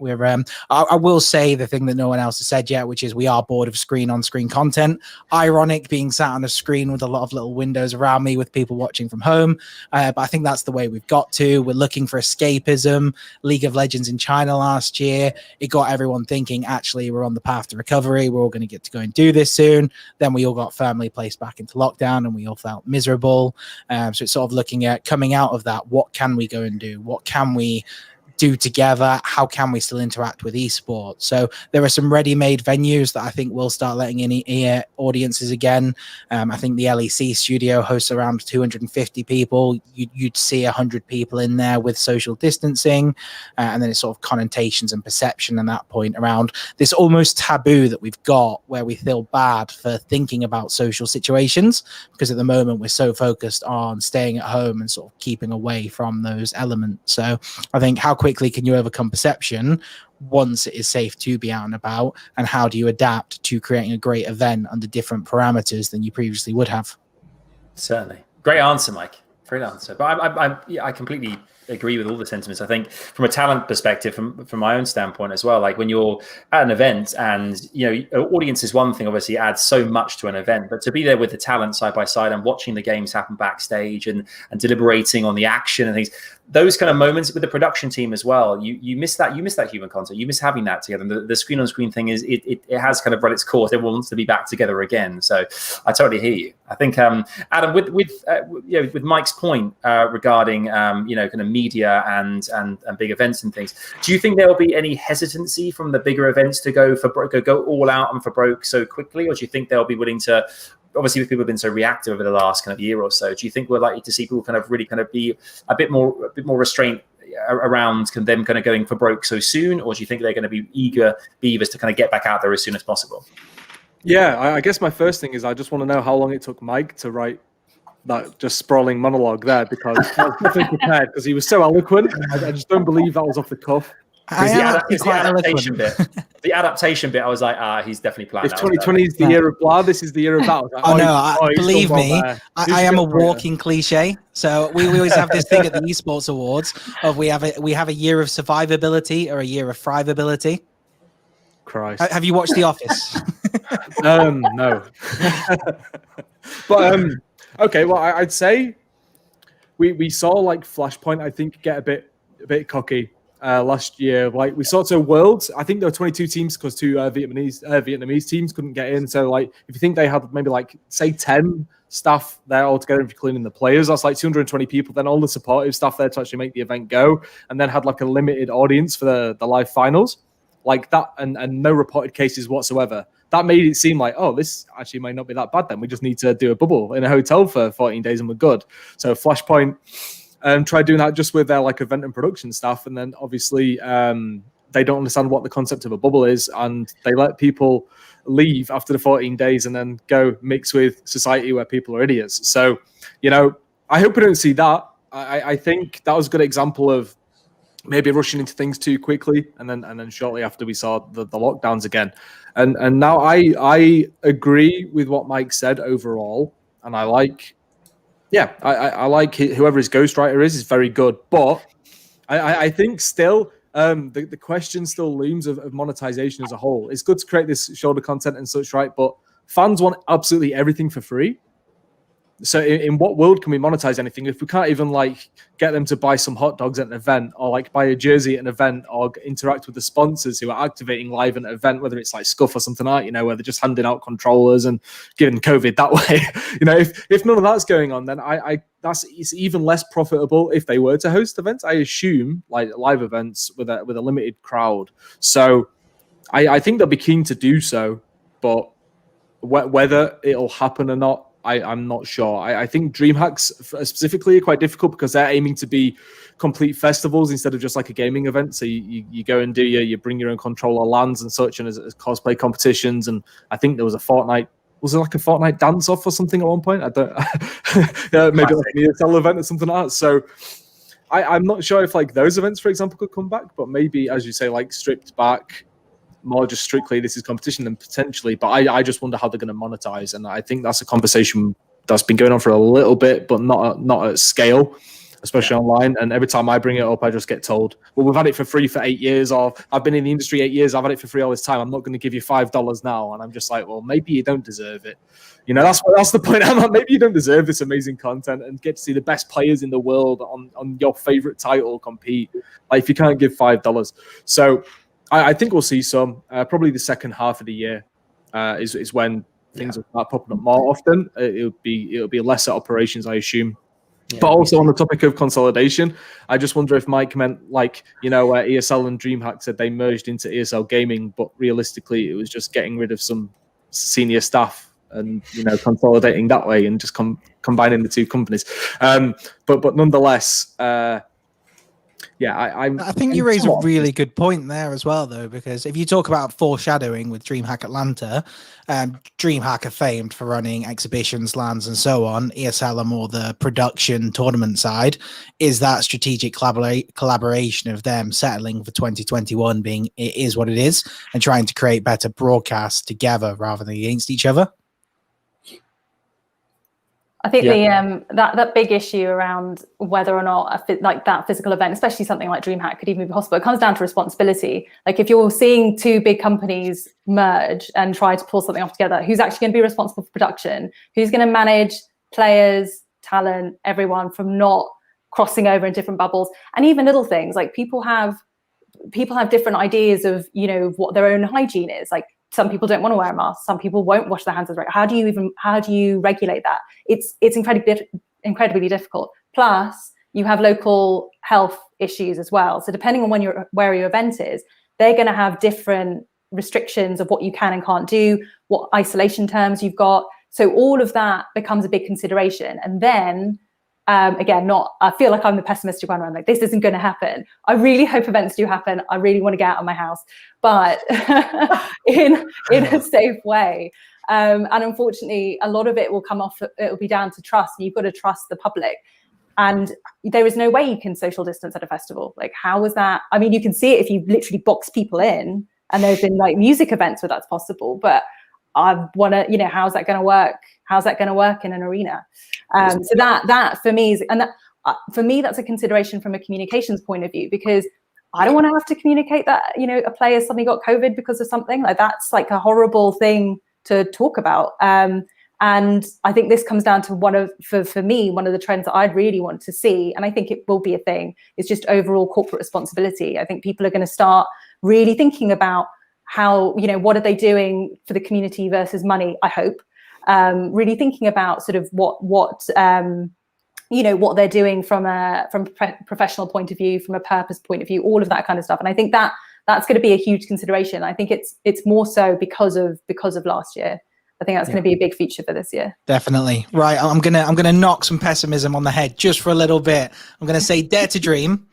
I will say the thing that no one else has said yet, which is we are bored of screen-on-screen content. Ironic being sat on a screen with a lot of little windows around me with people watching from home. But I think that's the way we've got to. We're looking for escapism. League of Legends in China last year, it got everyone thinking, actually, we're on the path to recovery. We're all going to get to go and do this soon. Then we all got firmly placed back into lockdown and we all felt miserable. So it's sort of looking at coming out of that. What can we go and do? What can we do together? How can we still interact with esports? So there are some ready-made venues that I think will start letting in audiences again. I think the LEC studio hosts around 250 people. You'd see 100 people in there with social distancing, and then it's sort of connotations and perception at that point around this almost taboo that we've got, where we feel bad for thinking about social situations, because at the moment we're so focused on staying at home and sort of keeping away from those elements. So I think, how quickly can you overcome perception once it is safe to be out and about, and how do you adapt to creating a great event under different parameters than you previously would have? Certainly. Great answer, Mike. Great answer. But I completely agree with all the sentiments. I think from a talent perspective, from my own standpoint as well, like when you're at an event and, audience is one thing, obviously adds so much to an event, but to be there with the talent side by side and watching the games happen backstage and deliberating on the action and things, those kind of moments with the production team as well, you miss that human contact, you miss having that together. And the screen on screen thing is it has kind of run its course. Everyone wants to be back together again. So I totally hear you. I think Adam, with Mike's point regarding kind of media and big events and things, do you think there will be any hesitancy from the bigger events to go all out and for broke so quickly, or do you think they'll be willing to? Obviously, with people have been so reactive over the last kind of year or so, do you think we're likely to see people kind of really kind of be a bit more restraint around them kind of going for broke so soon, or do you think they're going to be eager beavers to kind of get back out there as soon as possible? Yeah, I guess my first thing is I just want to know how long it took Mike to write that just sprawling monologue there, because I was definitely prepared, because he was so eloquent. I just don't believe that was off the cuff. The adaptation bit, I was like, he's definitely planned. If 2020 is the year of blah, this is the year of that. Like, believe me, I am a walking cliche. So we always have this thing at the Esports Awards of we have a year of survivability or a year of thrivability. Christ. Have you watched The Office? No. But okay, well, I'd say we saw like Flashpoint, I think, get a bit cocky last year. Like we saw to Worlds, I think there were 22 teams because two Vietnamese teams couldn't get in. So like if you think they had maybe like say 10 staff there altogether, if you're cleaning the players, that's like 220 people, then all the supportive staff there to actually make the event go, and then had like a limited audience for the live finals like that, and no reported cases whatsoever. That made it seem like, oh, this actually might not be that bad then. We just need to do a bubble in a hotel for 14 days and we're good. So Flashpoint tried doing that just with their like event and production staff, and then obviously they don't understand what the concept of a bubble is, and they let people leave after the 14 days and then go mix with society where people are idiots. So, I hope we don't see that. I think that was a good example of maybe rushing into things too quickly, and then shortly after we saw the lockdowns again. And now I agree with what Mike said overall, and I like whoever his ghostwriter is very good, but I think still the question still looms of monetization as a whole. It's good to create this shoulder content and such, right? But fans want absolutely everything for free. So in what world can we monetize anything if we can't even like get them to buy some hot dogs at an event, or like buy a jersey at an event, or interact with the sponsors who are activating live at an event, whether it's like Scuff or something like, you know, where they're just handing out controllers and giving COVID that way. You know, if none of that's going on, then it's even less profitable if they were to host events, I assume, like live events with a limited crowd. So I think they'll be keen to do so, but whether it'll happen or not, I'm not sure. I think DreamHacks specifically are quite difficult because they're aiming to be complete festivals instead of just like a gaming event. So you go and you bring your own controller lands and such, and as cosplay competitions. And I think there was a Fortnite. Was it like a Fortnite dance off or something at one point? I don't. Maybe like an ESL event or something like that. So I'm not sure if like those events, for example, could come back. But maybe, as you say, like stripped back, more just strictly this is competition, then potentially. But I just wonder how they're going to monetize, and I think that's a conversation that's been going on for a little bit, but not at scale, especially online. And every time I bring it up, I just get told, well, we've had it for free for 8 years, or I've been in the industry 8 years, I've had it for free all this time, I'm not going to give you $5 now. And I'm just like, well, maybe you don't deserve it. You know, that's the point. I'm like, maybe you don't deserve this amazing content and get to see the best players in the world on your favorite title compete. Like, if you can't give $5. So I think we'll see some, probably the second half of the year is when things will start popping up more often. It'll be lesser operations, I assume. Yeah. But also on the topic of consolidation, I just wonder if Mike meant like, you know, ESL and DreamHack said they merged into ESL Gaming, but realistically it was just getting rid of some senior staff and, you know, consolidating that way and just combining the two companies. But nonetheless, I think you raise a really good point there as well, though, because if you talk about foreshadowing with DreamHack Atlanta, DreamHack are famed for running exhibitions, LANs, and so on. ESL are more the production tournament side. Is that strategic collaboration of them settling for 2021 being it is what it is and trying to create better broadcasts together rather than against each other? I think that big issue around whether or not like that physical event, especially something like DreamHack, could even be possible, it comes down to responsibility. Like if you're seeing two big companies merge and try to pull something off together, who's actually going to be responsible for production? Who's going to manage players, talent, everyone from not crossing over in different bubbles? And even little things like people have different ideas of, you know, what their own hygiene is. Like some people don't want to wear a mask. Some people won't wash their hands as right. How do you regulate that? It's incredibly difficult. Plus, you have local health issues as well. So depending on where your event is, they're going to have different restrictions of what you can and can't do, what isolation terms you've got. So all of that becomes a big consideration. And then again, I feel like I'm the pessimistic one. I'm like, this isn't going to happen. I really hope events do happen. I really want to get out of my house, but in a safe way. And unfortunately, a lot of it will come off. It'll be down to trust. And you've got to trust the public. And there is no way you can social distance at a festival. Like, how is that? I mean, you can see it if you literally box people in. And there's been like music events where that's possible. But I want to, you know, how's that going to work? How's that going to work in an arena? So that for me is, and that, for me, that's a consideration from a communications point of view, because I don't want to have to communicate that, you know, a player suddenly got COVID because of something. Like that's like a horrible thing to talk about. And I think this comes down to for me, one of the trends that I'd really want to see, and I think it will be a thing, is just overall corporate responsibility. I think people are going to start really thinking about how, you know, what are they doing for the community versus money, I hope. Really thinking about sort of what you know, what they're doing from a professional point of view, from a purpose point of view, all of that kind of stuff. And I think that's going to be a huge consideration. I think it's more so because of last year. I think that's going to be a big feature for this year. Definitely. Right. I'm gonna knock some pessimism on the head just for a little bit. I'm gonna say dare to dream.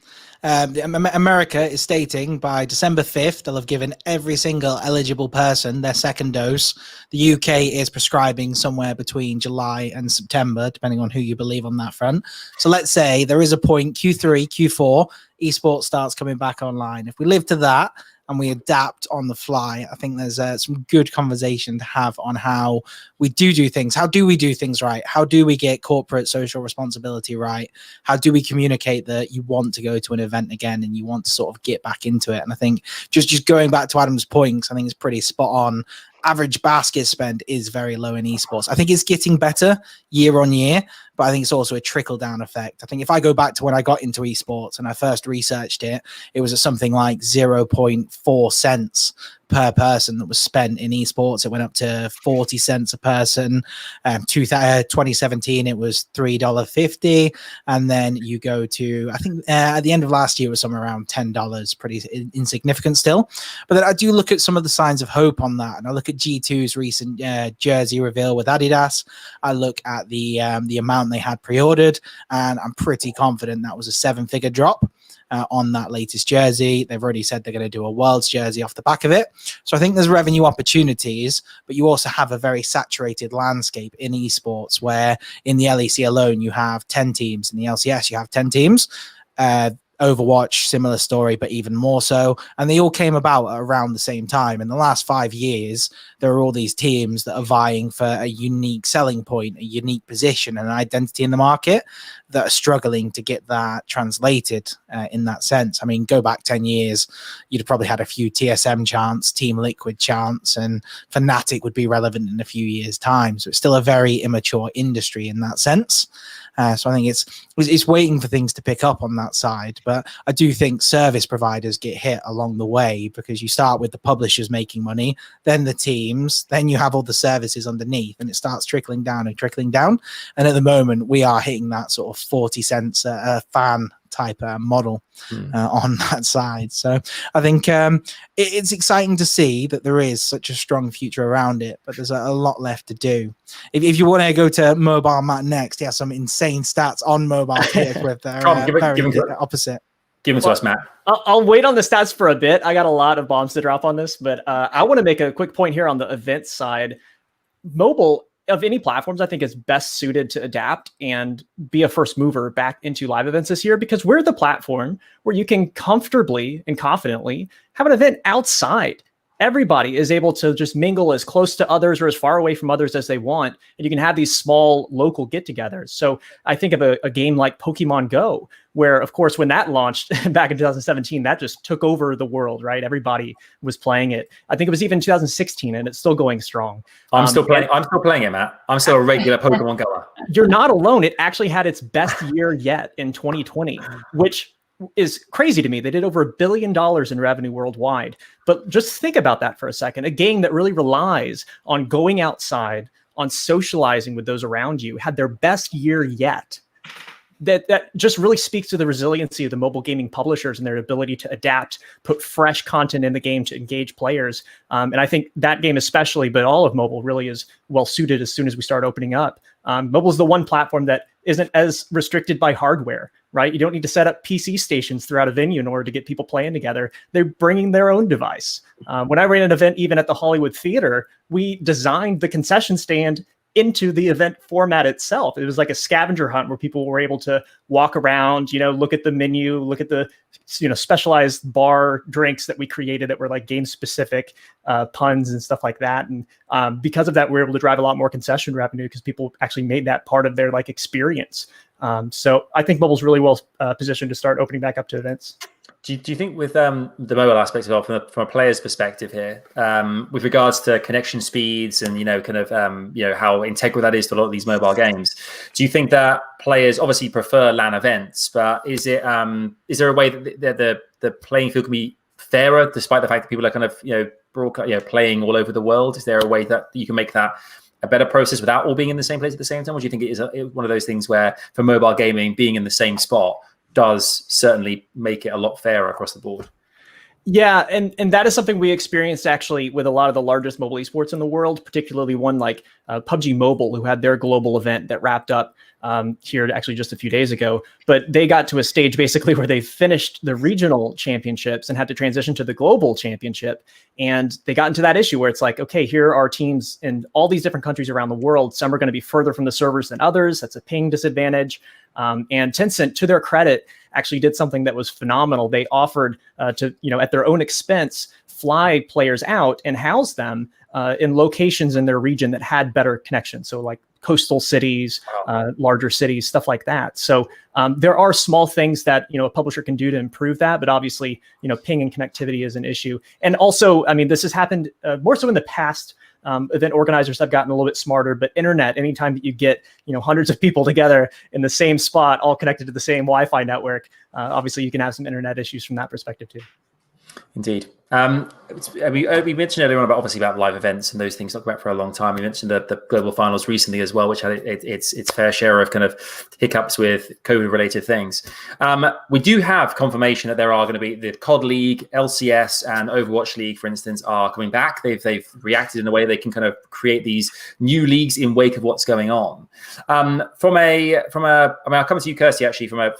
America is stating by December 5th, they'll have given every single eligible person their second dose. The UK is prescribing somewhere between July and September, depending on who you believe on that front. So let's say there is a point, Q3, Q4, esports starts coming back online. If we live to that and we adapt on the fly, I think there's some good conversation to have on how we do things. How do we do things right? How do we get corporate social responsibility right? How do we communicate that you want to go to an event again and you want to sort of get back into it? And I think just going back to Adam's points, I think it's pretty spot on. average basket spend is very low in esports. I think it's getting better year on year, but I think it's also a trickle down effect. I think if I go back to when I got into esports and I first researched it, it was at something like 0.4 cents per person that was spent in esports. It went up to 40 cents a person. 2017, it was $3.50. And then you go to, I think at the end of last year, it was somewhere around $10, pretty insignificant still. But then I do look at some of the signs of hope on that. And I look at G2's recent jersey reveal with Adidas. I look at the amount they had pre-ordered, and I'm pretty confident that was a 7-figure drop on that latest jersey. They've already said they're going to do a Worlds jersey off the back of it. So I think there's revenue opportunities, but you also have a very saturated landscape in esports where in the LEC alone, you have 10 teams. In the LCS, you have 10 teams. Overwatch, similar story, but even more so. And they all came about around the same time. In the last 5 years, there are all these teams that are vying for a unique selling point, a unique position, and an identity in the market that are struggling to get that translated in that sense. I mean, go back 10 years, you'd have probably had a few TSM chants, Team Liquid chants, and Fnatic would be relevant in a few years' time. So it's still a very immature industry in that sense. So I think it's waiting for things to pick up on that side. But I do think service providers get hit along the way, because you start with the publishers making money, then the teams, then you have all the services underneath, and it starts trickling down and trickling down. And at the moment, we are hitting that sort of 40 cents a fan type model on that side. So I think it's exciting to see that there is such a strong future around it, but there's a lot left to do. If you want to go to MobileMatt next, he has some insane stats on mobile tick with their opposite. Give them to us, Matt. I'll wait on the stats for a bit. I got a lot of bombs to drop on this, but I want to make a quick point here on the event side. Mobile, of any platforms, I think is best suited to adapt and be a first mover back into live events this year, because we're the platform where you can comfortably and confidently have an event outside. Everybody is able to just mingle as close to others or as far away from others as they want. And you can have these small local get-togethers. So I think of a game like Pokemon Go, where, of course, when that launched back in 2017, that just took over the world, right? Everybody was playing it. I think it was even 2016, and it's still going strong. I'm still playing it, Matt. I'm still a regular Pokemon Goer. You're not alone. It actually had its best year yet in 2020, which is crazy to me. They did over $1 billion in revenue worldwide. But just think about that for a second. A game that really relies on going outside, on socializing with those around you, had their best year yet. That just really speaks to the resiliency of the mobile gaming publishers and their ability to adapt, put fresh content in the game to engage players. And I think that game especially, but all of mobile really is well suited as soon as we start opening up. Mobile is the one platform that isn't as restricted by hardware, right? You don't need to set up PC stations throughout a venue in order to get people playing together. They're bringing their own device. When I ran an event, even at the Hollywood Theater, we designed the concession stand into the event format itself. It was like a scavenger hunt where people were able to walk around, look at the menu, look at the, specialized bar drinks that we created that were like game specific puns and stuff like that. And because of that, we were able to drive a lot more concession revenue because people actually made that part of their like experience. So I think mobile's really well positioned to start opening back up to events. Do you think with the mobile aspect of it, from a player's perspective here, with regards to connection speeds and how integral that is to a lot of these mobile games, do you think that players obviously prefer LAN events, but is there a way that the playing field can be fairer despite the fact that people are kind of playing all over the world? Is there a way that you can make that a better process without all being in the same place at the same time? Or do you think it is one of those things where for mobile gaming, being in the same spot does certainly make it a lot fairer across the board? Yeah, and that is something we experienced actually with a lot of the largest mobile esports in the world, particularly one like PUBG Mobile, who had their global event that wrapped up here actually just a few days ago. But they got to a stage basically where they finished the regional championships and had to transition to the global championship. And they got into that issue where it's like, okay, here are teams in all these different countries around the world. Some are going to be further from the servers than others. That's a ping disadvantage. And Tencent, to their credit, actually did something that was phenomenal. They offered to, at their own expense, fly players out and house them in locations in their region that had better connections. So like coastal cities, larger cities, stuff like that. So there are small things that, a publisher can do to improve that. But obviously, ping and connectivity is an issue. And also, I mean, this has happened more so in the past event organizers have gotten a little bit smarter, but internet, anytime that you get, hundreds of people together in the same spot, all connected to the same Wi-Fi network, obviously you can have some internet issues from that perspective too. Indeed. We mentioned earlier on about live events and those things talked about for a long time. We mentioned the global finals recently as well, which had its fair share of kind of hiccups with COVID related things. We do have confirmation that there are going to be the COD League, LCS, and Overwatch League, for instance, are coming back. They've reacted in a way they can kind of create these new leagues in wake of what's going on. I'll come to you, Kirsty, actually, from a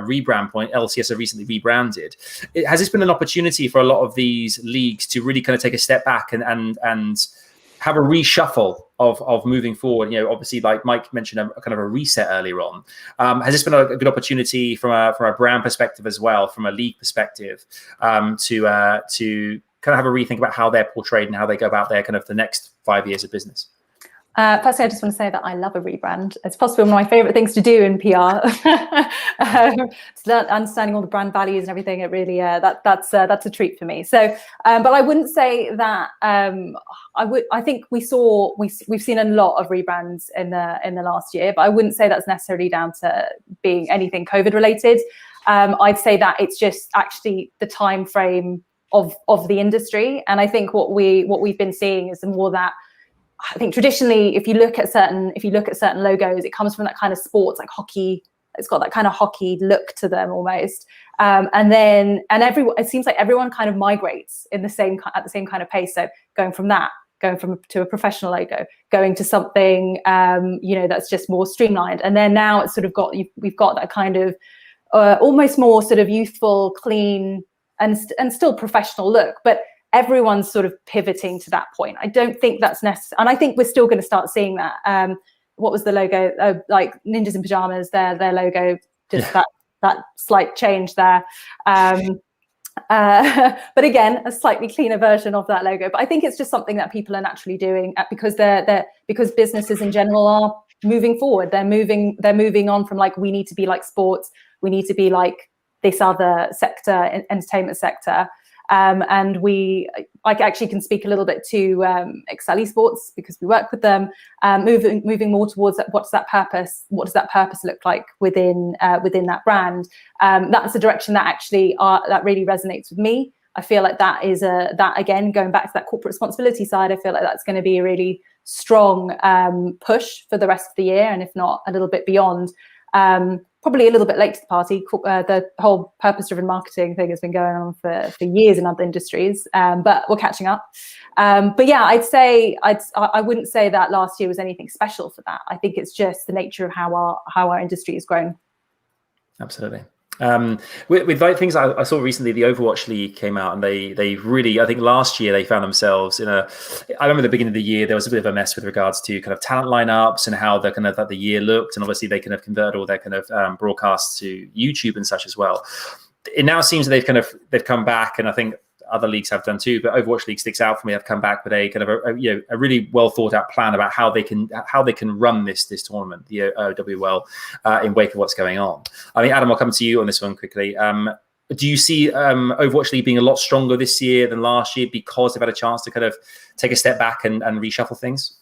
rebrand point. LCS have recently rebranded. Has this been an opportunity for a lot of these leagues to really kind of take a step back and have a reshuffle of moving forward? Obviously, like Mike mentioned, a kind of a reset earlier on. Has this been a good opportunity from a brand perspective as well, from a league perspective, to kind of have a rethink about how they're portrayed and how they go about their kind of the next 5 years of business? Firstly, I just want to say that I love a rebrand. It's possibly one of my favorite things to do in PR. Understanding all the brand values and everything, it really that's a treat for me. So, but I wouldn't say that. I think we've seen a lot of rebrands in the last year, but I wouldn't say that's necessarily down to being anything COVID related. I'd say that it's just actually the time frame of the industry, and I think what we've been seeing is more that. I think traditionally, if you look at certain logos, it comes from that kind of sports, like hockey. It's got that kind of hockey look to them almost. It seems like everyone kind of migrates at the same kind of pace. So going to a professional logo, going to something that's just more streamlined, and then now it's sort of we've got that kind of almost more sort of youthful, clean, and still professional look, but. Everyone's sort of pivoting to that point. I don't think that's necessary. And I think we're still going to start seeing that. What was the logo? Like Ninjas in Pajamas, their logo, just that slight change there. But again, a slightly cleaner version of that logo. But I think it's just something that people are naturally doing because because businesses in general are moving forward. They're moving on from like, we need to be like sports. We need to be like this other sector, entertainment sector. And I actually can speak a little bit to Excel Esports because we work with them, moving more towards what does that purpose look like within that brand. That's a direction that actually that really resonates with me. I feel like that is that again, going back to that corporate responsibility side, I feel like that's going to be a really strong push for the rest of the year, and if not a little bit beyond. Probably a little bit late to the party. The whole purpose-driven marketing thing has been going on for years in other industries, but we're catching up. But yeah, I wouldn't say that last year was anything special for that. I think it's just the nature of how our industry has grown. Absolutely. With like things I saw recently, the Overwatch League came out, and they really, I think last year they found themselves I remember the beginning of the year there was a bit of a mess with regards to kind of talent lineups and how the kind of that the year looked, and obviously they kind of converted all their kind of broadcasts to YouTube and such as well. It now seems that they've come back, and I think other leagues have done too, but Overwatch League sticks out for me. I've come back with a kind of a really well thought out plan about how they can run this tournament, the OWL, in wake of what's going on. I mean, Adam, I'll come to you on this one quickly. Do you see Overwatch League being a lot stronger this year than last year because they've had a chance to kind of take a step back and reshuffle things?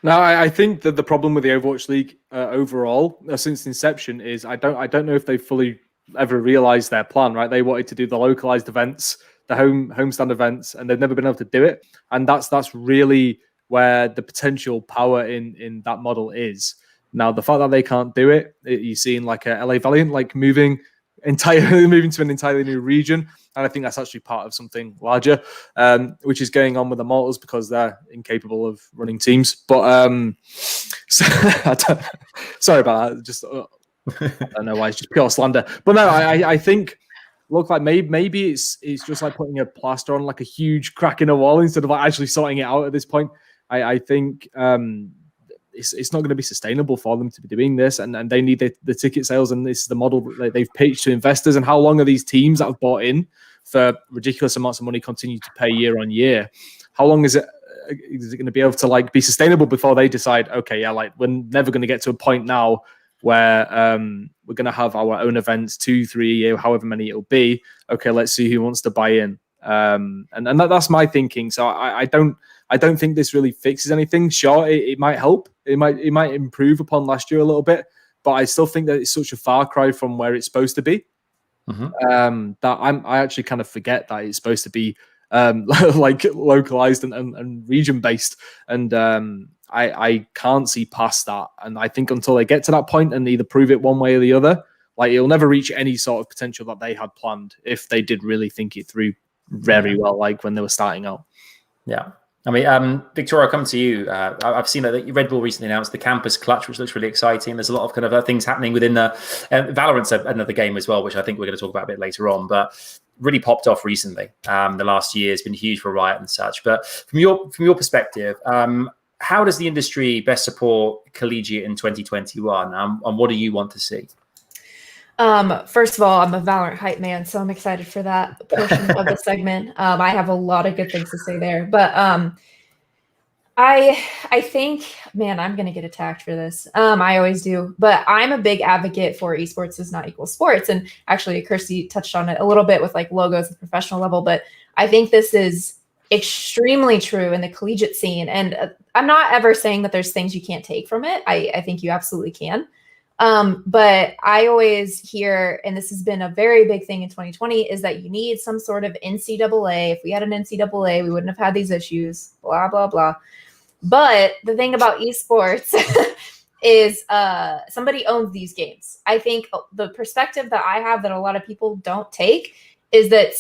No, I think that the problem with the Overwatch League overall since inception is I don't know if they fully ever realized their plan. Right, they wanted to do the localized events, the homestand events, and they've never been able to do it. And that's really where the potential power in that model is. Now, the fact that they can't do it, you're seeing like a LA Valiant like moving to an entirely new region, and I think that's actually part of something larger, which is going on with the Immortals because they're incapable of running teams. But sorry about that. Just I don't know why, it's just pure slander. But no, I think. Look, like maybe it's just like putting a plaster on like a huge crack in a wall instead of like actually sorting it out at this point. I think it's not going to be sustainable for them to be doing this, and they need the ticket sales, and this is the model that they've pitched to investors. And how long are these teams that have bought in for ridiculous amounts of money continue to pay year on year? How long is it going to be able to like be sustainable before they decide, okay, yeah, like we're never going to get to a point now where we're going to have our own events 2-3 a year, however many it'll be. Okay, let's see who wants to buy in. And that's my thinking. So I don't I don't think this really fixes anything. Sure, it might help. It might improve upon last year a little bit, but I still think that it's such a far cry from where it's supposed to be. That I actually kind of forget that it's supposed to be like localized and region based, and I can't see past that. And I think until they get to that point and either prove it one way or the other, like it'll never reach any sort of potential that they had planned if they did really think it through very well, like when they were starting out. Yeah. I mean, Victoria, I'll come to you. I've seen that Red Bull recently announced the Campus Clutch, which looks really exciting. There's a lot of kind of things happening within the Valorant's another game as well, which I think we're going to talk about a bit later on, but really popped off recently. The last year has been huge for Riot and such. But from your perspective, how does the industry best support Collegiate in 2021? And what do you want to see? First of all, I'm a Valorant hype man, so I'm excited for that portion of the segment. I have a lot of good things to say there, but I think, man, I'm gonna get attacked for this. I always do, but I'm a big advocate for esports does not equal sports, and actually, Kirsty touched on it a little bit with like logos at the professional level, but I think this is extremely true in the collegiate scene, and I'm not ever saying that there's things you can't take from it. I think you absolutely can. But I always hear, and this has been a very big thing in 2020, is that you need some sort of NCAA. If we had an NCAA, we wouldn't have had these issues, blah, blah, blah. But the thing about esports is somebody owns these games. I think the perspective that I have that a lot of people don't take is that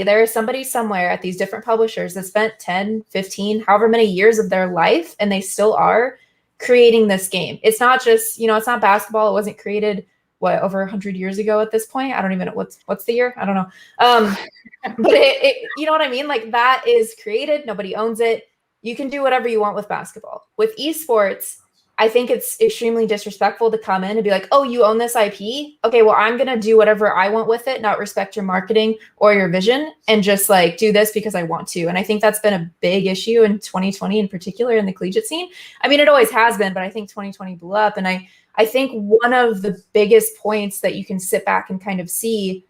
there is somebody somewhere at these different publishers that spent 10, 15, however many years of their life, and they still are creating this game. It's not just, it's not basketball. It wasn't created over 100 years ago at this point. I don't even know what's the year. I don't know. But it you know what I mean? Like that is created. Nobody owns it. You can do whatever you want with basketball. With esports, I think it's extremely disrespectful to come in and be like, oh, you own this IP? Okay, well, I'm going to do whatever I want with it, not respect your marketing or your vision, and just like do this because I want to. And I think that's been a big issue in 2020 in particular in the collegiate scene. I mean, it always has been, but I think 2020 blew up. And I think one of the biggest points that you can sit back and kind of see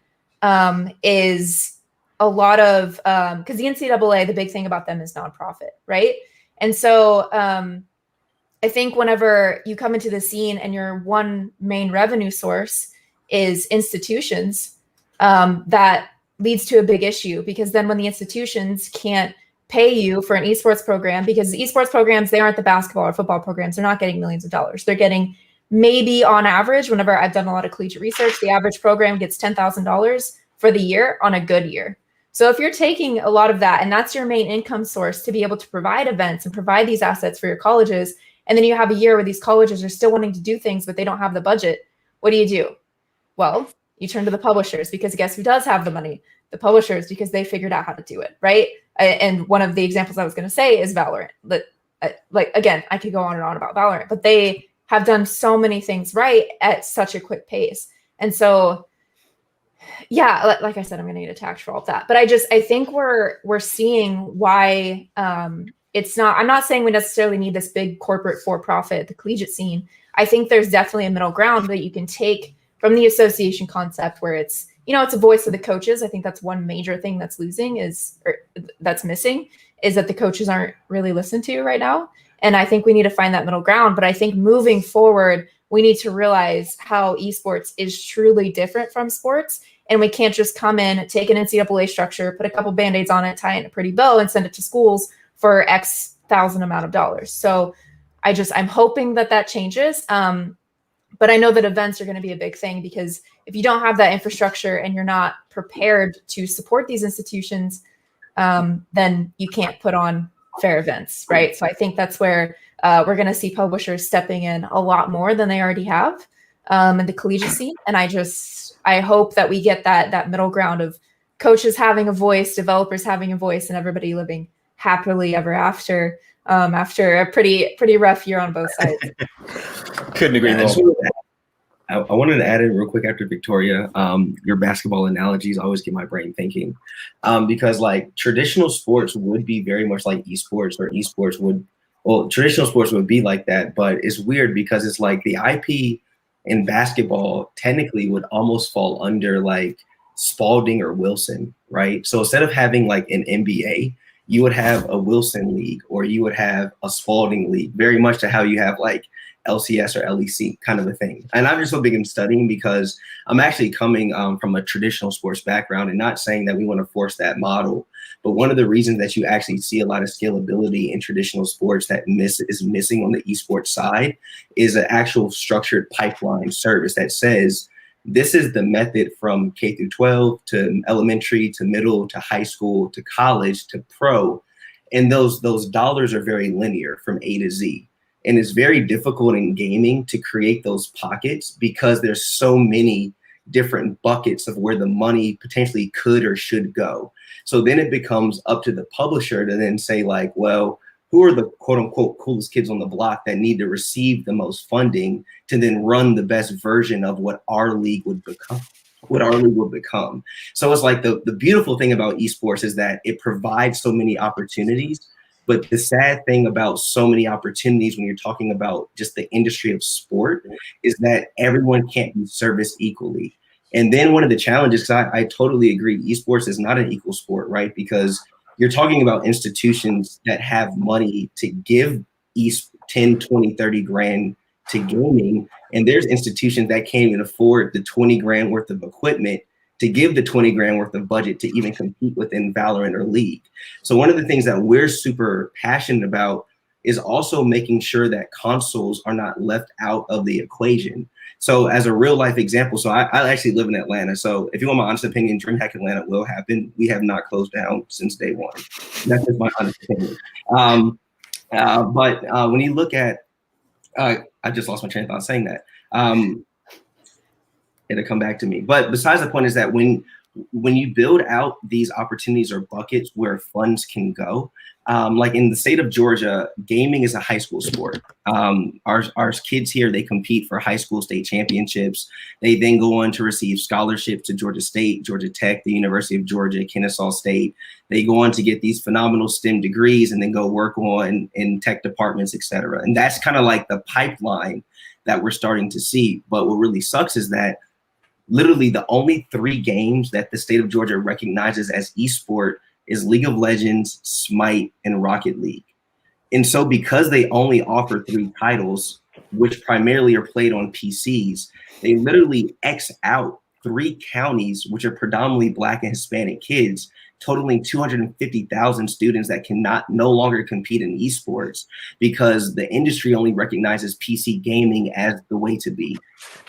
is a lot of, because the NCAA, the big thing about them is nonprofit, right? And so I think whenever you come into the scene and your one main revenue source is institutions, that leads to a big issue, because then when the institutions can't pay you for an esports program, because the esports programs, they aren't the basketball or football programs, they're not getting millions of dollars. They're getting maybe on average, whenever I've done a lot of collegiate research, the average program gets $10,000 for the year on a good year. So if you're taking a lot of that and that's your main income source to be able to provide events and provide these assets for your colleges, and then you have a year where these colleges are still wanting to do things, but they don't have the budget, what do? Well, you turn to the publishers, because guess who does have the money? The publishers, because they figured out how to do it, right? And one of the examples I was going to say is Valorant. Like, again, I could go on and on about Valorant, but they have done so many things right at such a quick pace. And so, yeah, like I said, I'm going to get attacked for all of that. But I think we're seeing why it's not, I'm not saying we necessarily need this big corporate for-profit at the collegiate scene. I think there's definitely a middle ground that you can take from the association concept where it's, it's a voice of the coaches. I think that's one major thing that's that's missing, is that the coaches aren't really listened to right now. And I think we need to find that middle ground. But I think moving forward, we need to realize how esports is truly different from sports. And we can't just come in, take an NCAA structure, put a couple Band-Aids on it, tie it in a pretty bow, and send it to schools for X thousand amount of dollars. So I'm hoping that changes. But I know that events are going to be a big thing, because if you don't have that infrastructure and you're not prepared to support these institutions, then you can't put on fair events, right? So I think that's where we're going to see publishers stepping in a lot more than they already have in the collegiate scene. And I hope that we get that middle ground of coaches having a voice, developers having a voice, and everybody living happily ever after a pretty rough year on both sides. Couldn't agree more. I wanted to add in real quick after Victoria. Your basketball analogies always get my brain thinking, because like traditional sports would be very much like esports, or esports would, well, traditional sports would be like that. But it's weird because it's like the IP in basketball technically would almost fall under like Spalding or Wilson, right? So instead of having like an NBA, you would have a Wilson League or you would have a Spalding League, very much to how you have like LCS or LEC kind of a thing. And I'm just so big in studying because I'm actually coming from a traditional sports background, and not saying that we want to force that model. But one of the reasons that you actually see a lot of scalability in traditional sports that is missing on the esports side is an actual structured pipeline service that says, this is the method from K through 12 to elementary to middle to high school to college to pro. And those dollars are very linear from A to Z. And it's very difficult in gaming to create those pockets because there's so many different buckets of where the money potentially could or should go. So then it becomes up to the publisher to then say like, well, who are the quote unquote coolest kids on the block that need to receive the most funding to then run the best version of what our league would become. So it's like the beautiful thing about esports is that it provides so many opportunities. But the sad thing about so many opportunities when you're talking about just the industry of sport is that everyone can't be serviced equally. And then one of the challenges, because I totally agree, esports is not an equal sport, right? Because you're talking about institutions that have money to give 10, 20, 30 grand to gaming. And there's institutions that can't even afford the 20 grand worth of equipment to give the 20 grand worth of budget to even compete within Valorant or League. So one of the things that we're super passionate about is also making sure that consoles are not left out of the equation. So as a real life example, so I actually live in Atlanta. So if you want my honest opinion, DreamHack Atlanta will happen. We have not closed down since day one. That's just my honest opinion. But when you look at, I just lost my train of thought saying that. It'll come back to me. But besides the point is that when you build out these opportunities or buckets where funds can go, like in the state of Georgia, gaming is a high school sport. Our kids here, they compete for high school state championships. They then go on to receive scholarships to Georgia State, Georgia Tech, the University of Georgia, Kennesaw State. They go on to get these phenomenal STEM degrees and then go work on in tech departments, et cetera. And that's kind of like the pipeline that we're starting to see. But what really sucks is that literally the only 3 games that the state of Georgia recognizes as esport is League of Legends, Smite, and Rocket League. And so because they only offer 3 titles, which primarily are played on PCs, they literally X out 3 counties, which are predominantly Black and Hispanic kids, totaling 250,000 students that cannot no longer compete in esports because the industry only recognizes PC gaming as the way to be.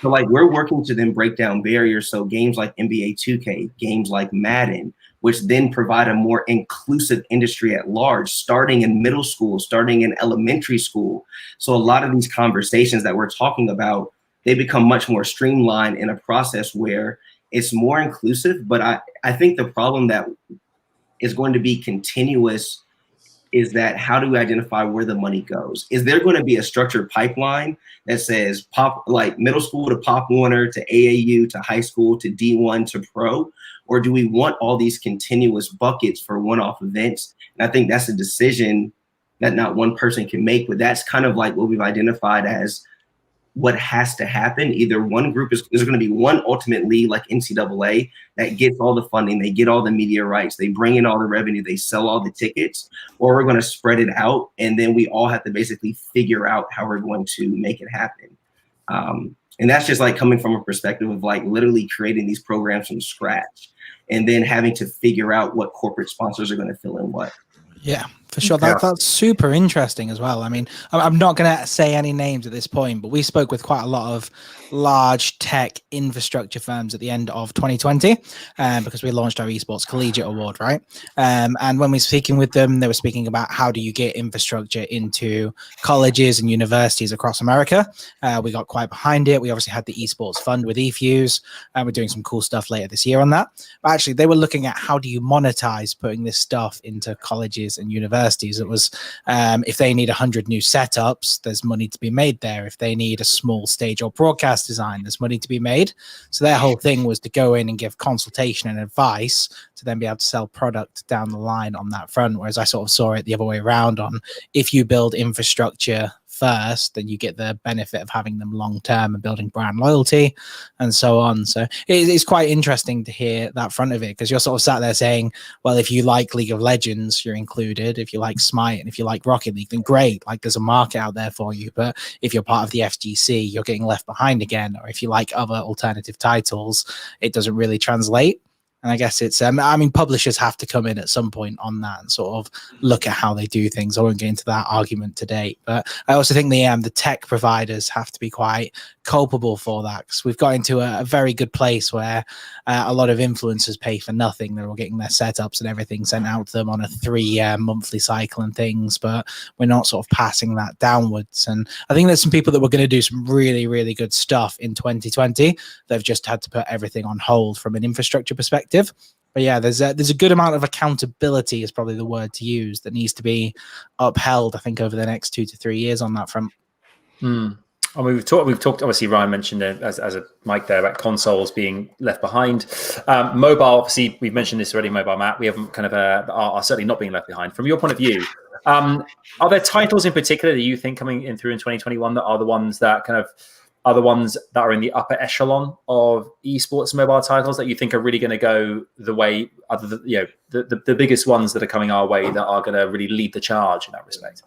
So like we're working to then break down barriers. So games like NBA 2K, games like Madden, which then provide a more inclusive industry at large, starting in middle school, starting in elementary school. So a lot of these conversations that we're talking about, they become much more streamlined in a process where it's more inclusive. But I think the problem that is going to be continuous is that how do we identify where the money goes? Is there going to be a structured pipeline that says pop, like middle school to Pop Warner to AAU to high school to D1 to pro? Or do we want all these continuous buckets for one-off events? And I think that's a decision that not one person can make, but that's kind of like what we've identified as what has to happen. Either one group there's going to be one ultimate league like NCAA that gets all the funding, they get all the media rights, they bring in all the revenue, they sell all the tickets, or we're going to spread it out. And then we all have to basically figure out how we're going to make it happen. And that's just like coming from a perspective of like literally creating these programs from scratch and then having to figure out what corporate sponsors are going to fill in what. Yeah, for sure. That's super interesting as well. I mean, I'm not going to say any names at this point, but we spoke with quite a lot of large tech infrastructure firms at the end of 2020 because we launched our Esports Collegiate Award, right? And when we were speaking with them, they were speaking about how do you get infrastructure into colleges and universities across America. We got quite behind it. We obviously had the Esports Fund with eFuse, and we're doing some cool stuff later this year on that. But actually, they were looking at how do you monetize putting this stuff into colleges and universities. It was if they need 100 new setups, there's money to be made there. If they need a small stage or broadcast design, there's money to be made. So their whole thing was to go in and give consultation and advice to then be able to sell product down the line on that front. Whereas I sort of saw it the other way around on if you build infrastructure first, then you get the benefit of having them long term and building brand loyalty and so on. So it's quite interesting to hear that front of it, because you're sort of sat there saying, well, if you like League of Legends, you're included. If you like Smite and if you like Rocket League, then great. Like, there's a market out there for you. But if you're part of the FGC, you're getting left behind again. Or if you like other alternative titles, it doesn't really translate. And I guess it's, I mean, publishers have to come in at some point on that and sort of look at how they do things. I won't get into that argument today, but I also think the tech providers have to be quite culpable for that, because we've got into a very good place where a lot of influencers pay for nothing. They're all getting their setups and everything sent out to them on a 3-year monthly cycle and things, but we're not sort of passing that downwards. And I think there's some people that were going to do some really, really good stuff in 2020. They've just had to put everything on hold from an infrastructure perspective. But yeah, there's a good amount of accountability is probably the word to use that needs to be upheld, I think, over the next 2 to 3 years on that front. I mean, we've talked. Obviously, Ryan mentioned as a mic there about consoles being left behind. Mobile, obviously, we've mentioned this already. MobileMatt, we haven't kind of are certainly not being left behind. From your point of view, are there titles in particular that you think coming in through in 2021 that are the ones that kind of are the ones that are in the upper echelon of esports mobile titles that you think are really going to go the way, other than, the biggest ones that are coming our way that are going to really lead the charge in that respect?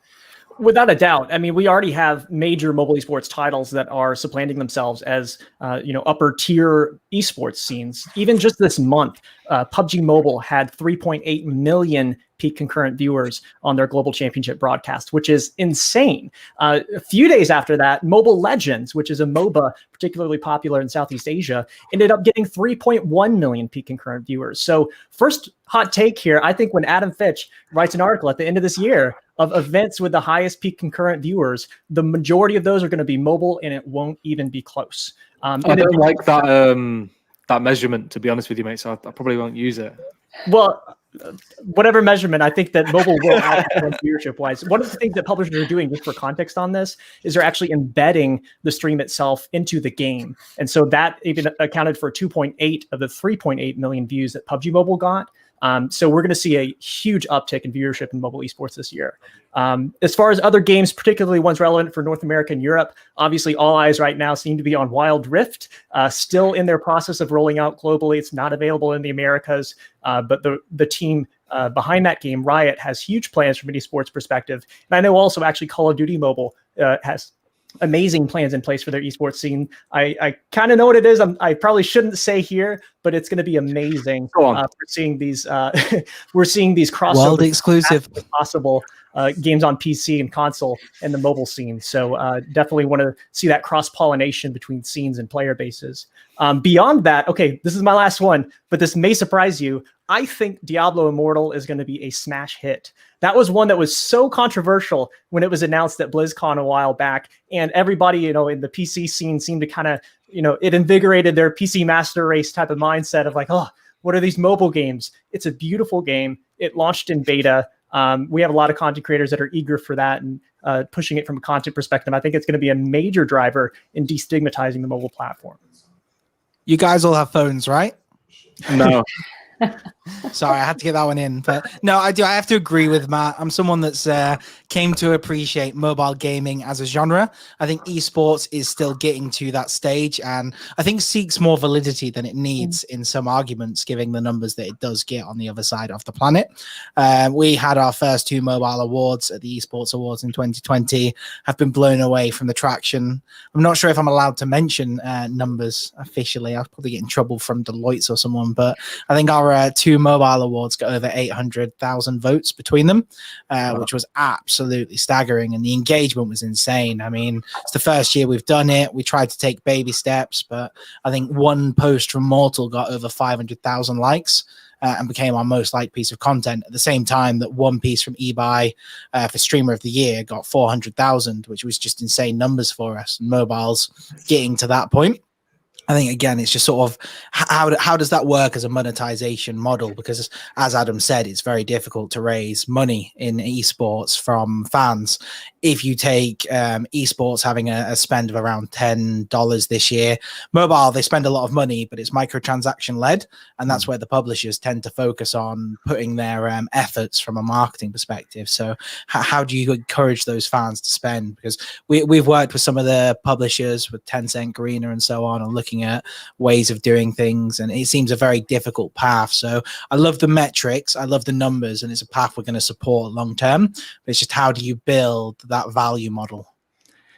Without a doubt. I mean, we already have major mobile esports titles that are supplanting themselves as, upper tier esports scenes. Even just this month, PUBG Mobile had 3.8 million peak concurrent viewers on their global championship broadcast, which is insane. A few days after that, Mobile Legends, which is a MOBA particularly popular in Southeast Asia, ended up getting 3.1 million peak concurrent viewers. So first hot take here, I think when Adam Fitch writes an article at the end of this year of events with the highest peak concurrent viewers, the majority of those are going to be mobile, and it won't even be close. I don't like that measurement, to be honest with you, mate, so I probably won't use it. Well, whatever measurement, I think that mobile will outperform viewership-wise. One of the things that publishers are doing, just for context on this, is they're actually embedding the stream itself into the game. And so that even accounted for 2.8 of the 3.8 million views that PUBG Mobile got. So we're going to see a huge uptick in viewership in mobile esports this year. As far as other games, particularly ones relevant for North America and Europe, obviously all eyes right now seem to be on Wild Rift, still in their process of rolling out globally. It's not available in the Americas, but the team behind that game, Riot, has huge plans from an esports perspective. And I know also actually Call of Duty Mobile has amazing plans in place for their esports scene. I kind of know what it is. I probably shouldn't say here, but it's going to be amazing. We're seeing these crossovers, world exclusive possible games on PC and console and the mobile scene. So definitely want to see that cross pollination between scenes and player bases. Beyond that, okay, this is my last one, but this may surprise you. I think Diablo Immortal is going to be a smash hit. That was one that was so controversial when it was announced at BlizzCon a while back, and everybody, in the PC scene seemed to kind of, it invigorated their PC master race type of mindset of like, oh, what are these mobile games? It's a beautiful game. It launched in beta. We have a lot of content creators that are eager for that and pushing it from a content perspective. I think it's going to be a major driver in destigmatizing the mobile platform. You guys all have phones, right? No. Sorry, I had to get that one in, but no, I do. I have to agree with Matt. I'm someone that's came to appreciate mobile gaming as a genre. I think esports is still getting to that stage, and I think seeks more validity than it needs in some arguments, giving the numbers that it does get on the other side of the planet. We had our first 2 mobile awards at the Esports Awards in 2020. Have been blown away from the traction. I'm not sure if I'm allowed to mention numbers officially. I'll probably get in trouble from Deloitte or someone, but I think our 2 mobile awards got over 800,000 votes between them, which was absolutely staggering, and the engagement was insane. I mean, it's the first year we've done it. We tried to take baby steps, but I think one post from Mortal got over 500,000 likes and became our most liked piece of content at the same time that one piece from eBay for Streamer of the Year got 400,000, which was just insane numbers for us, and mobiles getting to that point. I think again, it's just sort of how does that work as a monetization model? Because as Adam said, it's very difficult to raise money in esports from fans. If you take esports having a spend of around $10 this year, mobile, they spend a lot of money, but it's microtransaction led, and that's where the publishers tend to focus on putting their efforts from a marketing perspective. So how do you encourage those fans to spend? Because we've worked with some of the publishers with Tencent, Garena, and so on looking at ways of doing things, and it seems a very difficult path. So I love the metrics, I love the numbers, and it's a path we're going to support long term. But it's just how do you build that value model?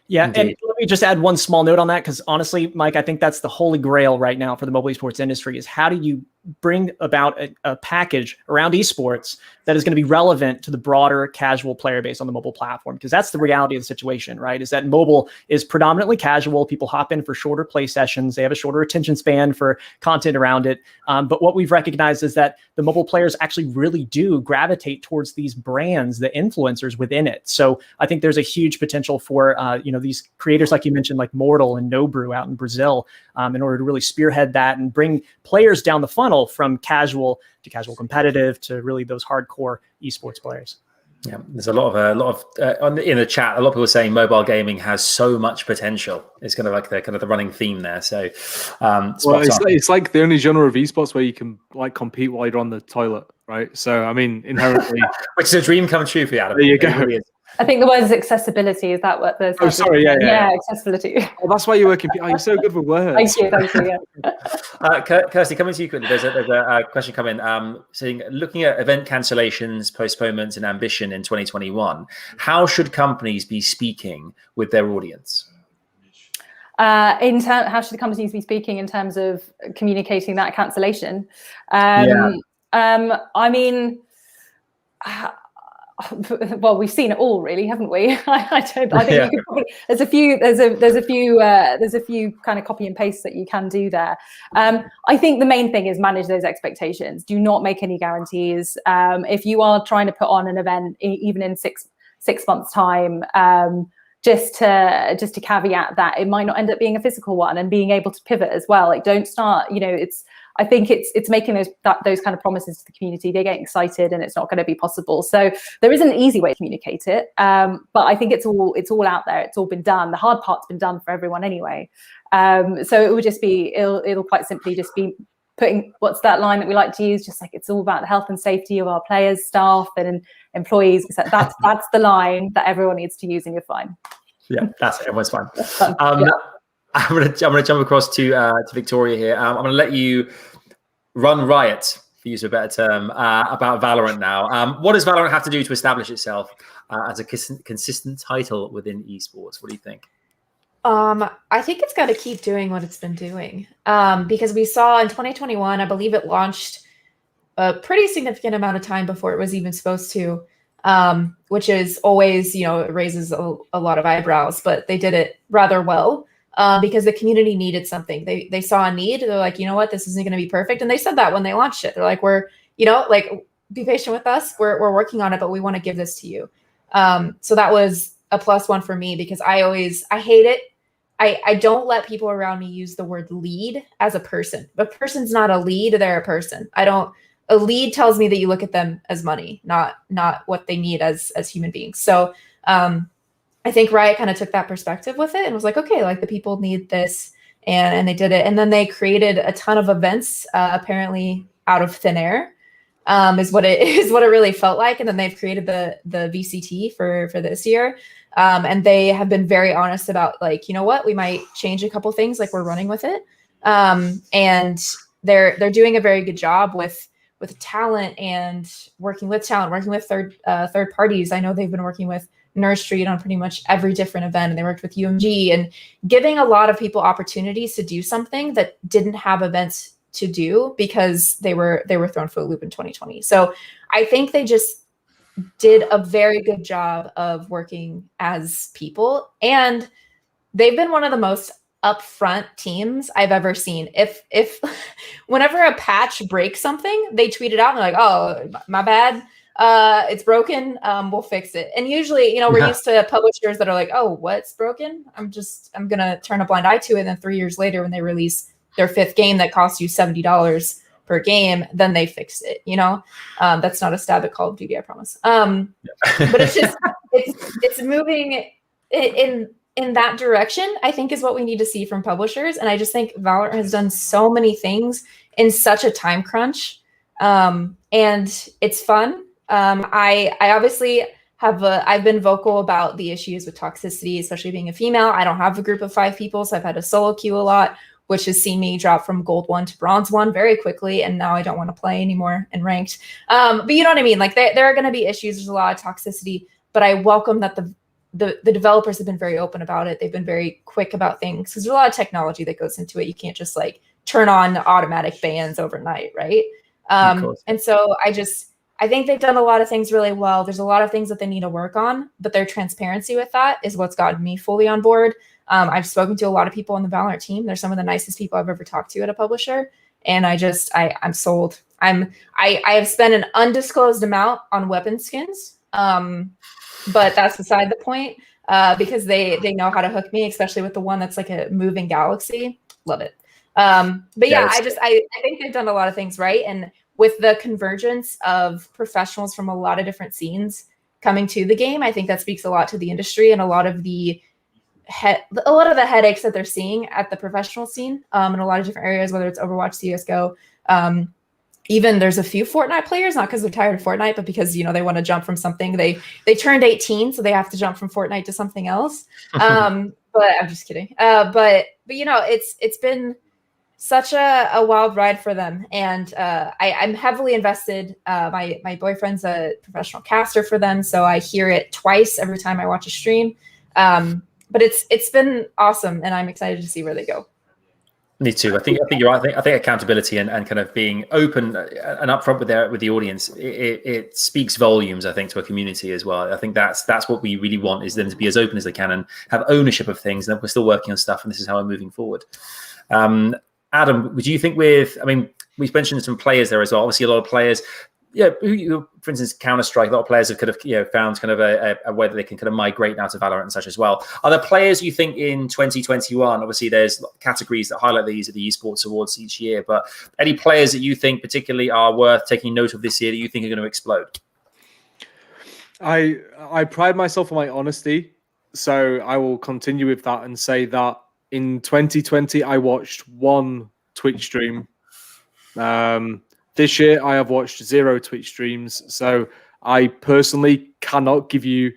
Yeah, Indeed. and let me just add one small note on that, because honestly, Mike, I think that's the holy grail right now for the mobile esports industry is how do you bring about a package around esports that is going to be relevant to the broader casual player base on the mobile platform? Because that's the reality of the situation, right? Is that mobile is predominantly casual. People hop in for shorter play sessions. They have a shorter attention span for content around it. But what we've recognized is that the mobile players actually really do gravitate towards these brands, the influencers within it. So I think there's a huge potential for, these creators, like you mentioned, like Mortal and No Brew out in Brazil, in order to really spearhead that and bring players down the funnel from casual to casual competitive to really those hardcore esports players. Yeah, there's a lot of in the chat. A lot of people are saying mobile gaming has so much potential. It's kind of like the running theme there. So, it's like the only genre of esports where you can like compete while you're on the toilet, right? So I mean, inherently, which is a dream come true for you, Adam. There you go. Really is. I think the word is accessibility. Is that what the? Oh, sorry. Yeah. Accessibility. Well, that's why you work in. Oh, you're so good with words. Thank you. Yeah. Kirsty, coming to you quickly. There's a question coming. Saying, looking at event cancellations, postponements, and ambition in 2021, how should companies be speaking with their audience? How should the companies be speaking in terms of communicating that cancellation? I mean. Well, we've seen it all, really, haven't we? I think you could probably, there's a few kind of copy and paste that you can do there. I think the main thing is manage those expectations. Do not make any guarantees. If you are trying to put on an event, even in six months' time, just to caveat that it might not end up being a physical one, and being able to pivot as well. Like, don't start. I think it's making those kind of promises to the community. They get excited, and it's not going to be possible. So there isn't an easy way to communicate it, but I think it's all out there. It's all been done. The hard part's been done for everyone anyway. So it would just be it'll quite simply just be putting, what's that line that we like to use? Just like, it's all about the health and safety of our players, staff, and employees. That's the line that everyone needs to use, and you're fine. Yeah, that's it. Everyone's fine. I'm gonna jump across to Victoria here. I'm gonna let you run riot, for use of a better term, about Valorant now. What does Valorant have to do to establish itself as a consistent title within esports? What do you think? I think it's got to keep doing what it's been doing, because we saw in 2021, I believe it launched a pretty significant amount of time before it was even supposed to, which is always, it raises a lot of eyebrows, but they did it rather well. Because the community needed something. They saw a need. They're like, you know what, this isn't going to be perfect. And they said that when they launched it. They're like, be patient with us. We're working on it, but we want to give this to you. So that was a +1 for me, because I hate it. I don't let people around me use the word lead as a person. A person's not a lead, they're a person. A lead tells me that you look at them as money, not what they need as human beings. So, I think Riot kind of took that perspective with it and was like, okay, like, the people need this, and they did it. And then they created a ton of events, apparently out of thin air, is what it really felt like. And then they've created the VCT for this year. And they have been very honest about, like, you know what, we might change a couple things, like, we're running with it. And they're doing a very good job with talent, and working with third parties. I know they've been working with Nurse Street on pretty much every different event, and they worked with UMG, and giving a lot of people opportunities to do something that didn't have events to do, because they were thrown for a loop in 2020. So I think they just did a very good job of working as people, and they've been one of the most upfront teams I've ever seen. If whenever a patch breaks something, they tweet it out and they're like, oh, my bad. It's broken. We'll fix it. And usually, we're used to publishers that are like, oh, what's broken? I'm going to turn a blind eye to it. And then 3 years later, when they release their fifth game that costs you $70 per game, then they fixed it. That's not a stab at Call of Duty, I promise. But it's just it's moving in that direction, I think, is what we need to see from publishers. And I just think Valorant has done so many things in such a time crunch, and it's fun. I obviously I've been vocal about the issues with toxicity, especially being a female. I don't have a group of 5 people, so I've had to solo queue a lot, which has seen me drop from gold 1 to bronze 1 very quickly, and now I don't want to play anymore in ranked. But you know what I mean? Like there are going to be issues. There's a lot of toxicity, but I welcome that the developers have been very open about it. They've been very quick about things because there's a lot of technology that goes into it. You can't just like turn on automatic bans overnight, right? And so I think they've done a lot of things really well. There's a lot of things that they need to work on, but their transparency with that is what's gotten me fully on board. I've spoken to a lot of people on the Valorant team. They're some of the nicest people I've ever talked to at a publisher. And I'm sold. I have spent an undisclosed amount on weapon skins. But that's beside the point, because they know how to hook me, especially with the one that's like a moving galaxy. Love it. But yeah, I think they've done a lot of things right. And with the convergence of professionals from a lot of different scenes coming to the game, I think that speaks a lot to the industry and a lot of the headaches that they're seeing at the professional scene in a lot of different areas, whether it's Overwatch, CSGO. Even there's a few Fortnite players, not because they're tired of Fortnite, but because, they want to jump from something. They turned 18, so they have to jump from Fortnite to something else. But I'm just kidding. But it's been such a wild ride for them. And I'm heavily invested. My boyfriend's a professional caster for them, so I hear it twice every time I watch a stream. But it's been awesome, and I'm excited to see where they go. Me too. I think you're right. I think accountability and kind of being open and upfront with the audience, it speaks volumes, I think, to a community as well. I think that's what we really want, is them to be as open as they can and have ownership of things. And we're still working on stuff, and this is how we're moving forward. Adam, would you think we've mentioned some players there as well. Obviously, a lot of players. Yeah, for instance, Counter-Strike, a lot of players have kind of found kind of a way that they can kind of migrate now to Valorant and such as well. Are there players you think in 2021, obviously there's categories that highlight these at the Esports Awards each year, but any players that you think particularly are worth taking note of this year that you think are going to explode? I pride myself on my honesty, so I will continue with that and say that in 2020, I watched 1 Twitch stream. This year, I have watched 0 Twitch streams, so I personally cannot give you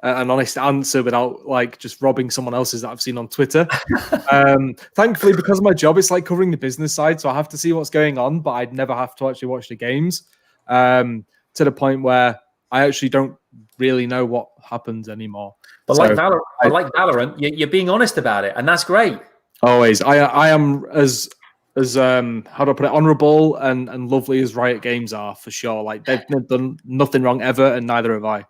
an honest answer without just robbing someone else's that I've seen on Twitter. Thankfully, because of my job, it's like covering the business side, so I have to see what's going on, but I'd never have to actually watch the games, to the point where I actually don't really know what happens anymore. But so, like Valorant, you're being honest about it, and that's great. Always. I am as how do I put it, honourable and lovely as Riot Games are, for sure. Like, they've done nothing wrong ever, and neither have I.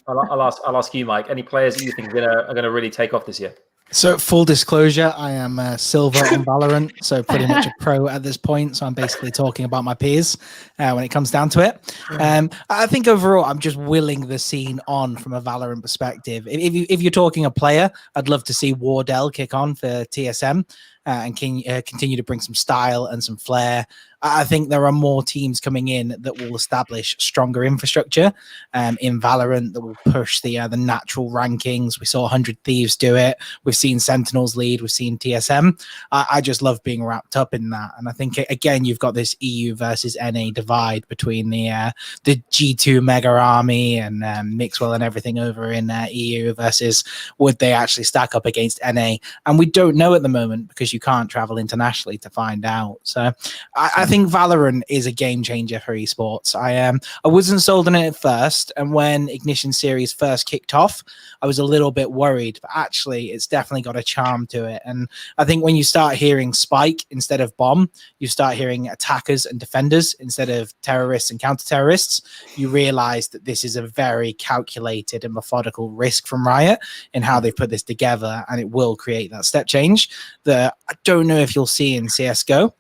I'll ask you, Mike. Any players that you think are going to really take off this year? So, full disclosure, I am silver on Valorant, so pretty much a pro at this point. So I'm basically talking about my peers when it comes down to it. I think overall, I'm just willing the scene on from a Valorant perspective. If you're talking a player, I'd love to see Wardell kick on for TSM and continue to bring some style and some flair. I think there are more teams coming in that will establish stronger infrastructure in Valorant that will push the natural rankings. We saw 100 Thieves do it. We've seen Sentinels lead. We've seen TSM. I just love being wrapped up in that. And I think, again, you've got this EU versus NA divide between the G2 mega army and Mixwell and everything over in EU versus would they actually stack up against NA? And we don't know at the moment because you can't travel internationally to find out. So I think Valorant is a game changer for esports. I wasn't sold on it at first, and when Ignition Series first kicked off, I was a little bit worried, but actually it's definitely got a charm to it. And I think when you start hearing Spike instead of Bomb, you start hearing attackers and defenders instead of terrorists and counter-terrorists, you realize that this is a very calculated and methodical risk from Riot in how they put this together, and it will create that step change that I don't know if you'll see in CSGO.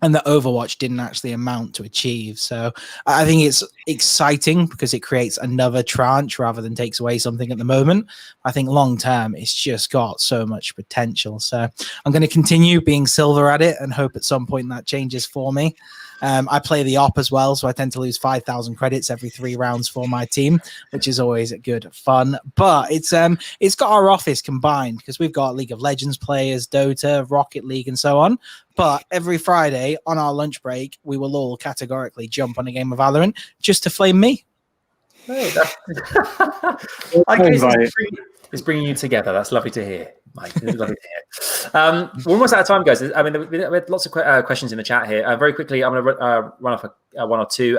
and that Overwatch didn't actually amount to achieve. So I think it's exciting because it creates another tranche rather than takes away something at the moment. I think long term, it's just got so much potential. So I'm going to continue being silver at it and hope at some point that changes for me. I play the op as well, so I tend to lose 5,000 credits every 3 rounds for my team, which is always good fun. But it's got our office combined because we've got League of Legends players, Dota, Rocket League, and so on. But every Friday on our lunch break, we will all categorically jump on a game of Valorant just to flame me. Hey, I guess it's bringing you together. That's lovely to hear, Mike. It's lovely to hear. We're almost out of time, guys. I mean, we had lots of questions in the chat here. Very quickly, I'm going to run off one or two.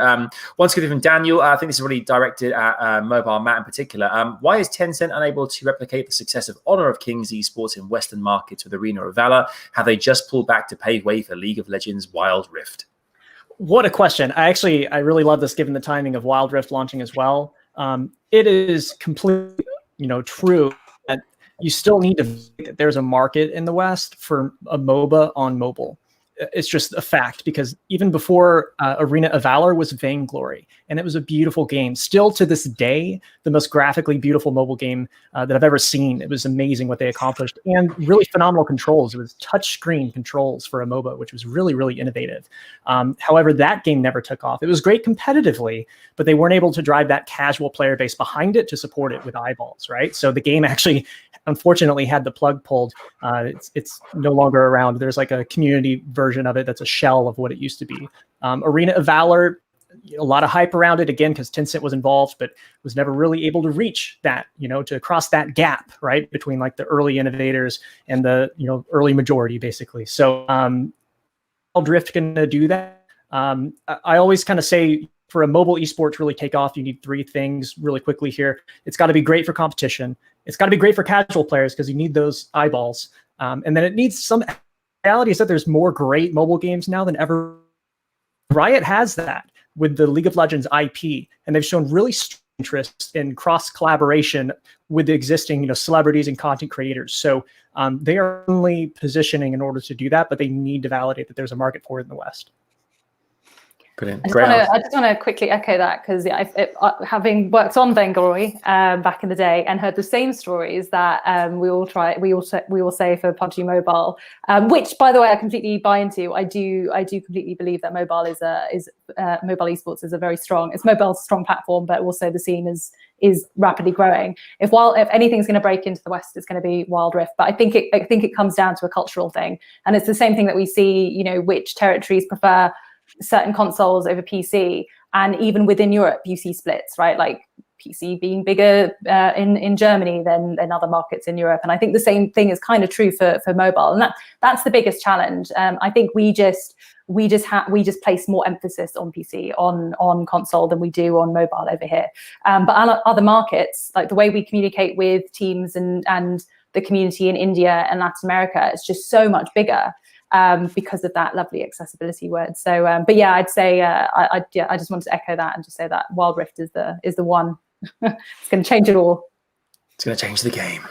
One's coming from Daniel. I think this is really directed at MobileMatt in particular. Why is Tencent unable to replicate the success of Honor of Kings esports in Western markets with Arena of Valor? Have they just pulled back to pave way for League of Legends Wild Rift? What a question. I really love this given the timing of Wild Rift launching as well. It is completely, true that you still need to think that there's a market in the West for a MOBA on mobile. It's just a fact, because even before Arena of Valor was Vainglory, and it was a beautiful game. Still to this day, the most graphically beautiful mobile game that I've ever seen. It was amazing what they accomplished, and really phenomenal controls. It was touchscreen controls for a MOBA, which was really, really innovative. However, that game never took off. It was great competitively, but they weren't able to drive that casual player base behind it to support it with eyeballs, right? So the game actually, unfortunately, had the plug pulled. It's no longer around. There's like a community version of it that's a shell of what it used to be. Arena of Valor, a lot of hype around it, again, because Tencent was involved, but was never really able to reach that, to cross that gap, right, between like the early innovators and the, early majority, basically. So Wild Rift going to do that. I always kind of say, for a mobile esport to really take off, you need 3 things really quickly here. It's got to be great for competition. It's got to be great for casual players because you need those eyeballs. And then it needs some reality is that there's more great mobile games now than ever. Riot has that with the League of Legends IP, and they've shown really strong interest in cross collaboration with the existing, celebrities and content creators. So they are only positioning in order to do that, but they need to validate that there's a market for it in the West. Brilliant. I just want to quickly echo that, because having worked on Vainglory back in the day and heard the same stories that we all say for PUBG Mobile, which, by the way, I completely buy into. I do completely believe that mobile mobile esports is a very strong. It's mobile's a strong platform, but also the scene is rapidly growing. If anything's going to break into the West, it's going to be Wild Rift. But I think it comes down to a cultural thing, and it's the same thing that we see. Which territories prefer certain consoles over PC, and even within Europe you see splits, right? Like PC being bigger in Germany than other markets in Europe, and I think the same thing is kind of true for mobile, and that's the biggest challenge. I think we just place more emphasis on PC on console than we do on mobile over here. But other markets, like the way we communicate with teams and the community in India and Latin America, is just so much bigger. Because of that lovely accessibility word. So, but yeah, I'd say I just wanted to echo that and just say that Wild Rift is the one. It's going to change it all. It's going to change the game.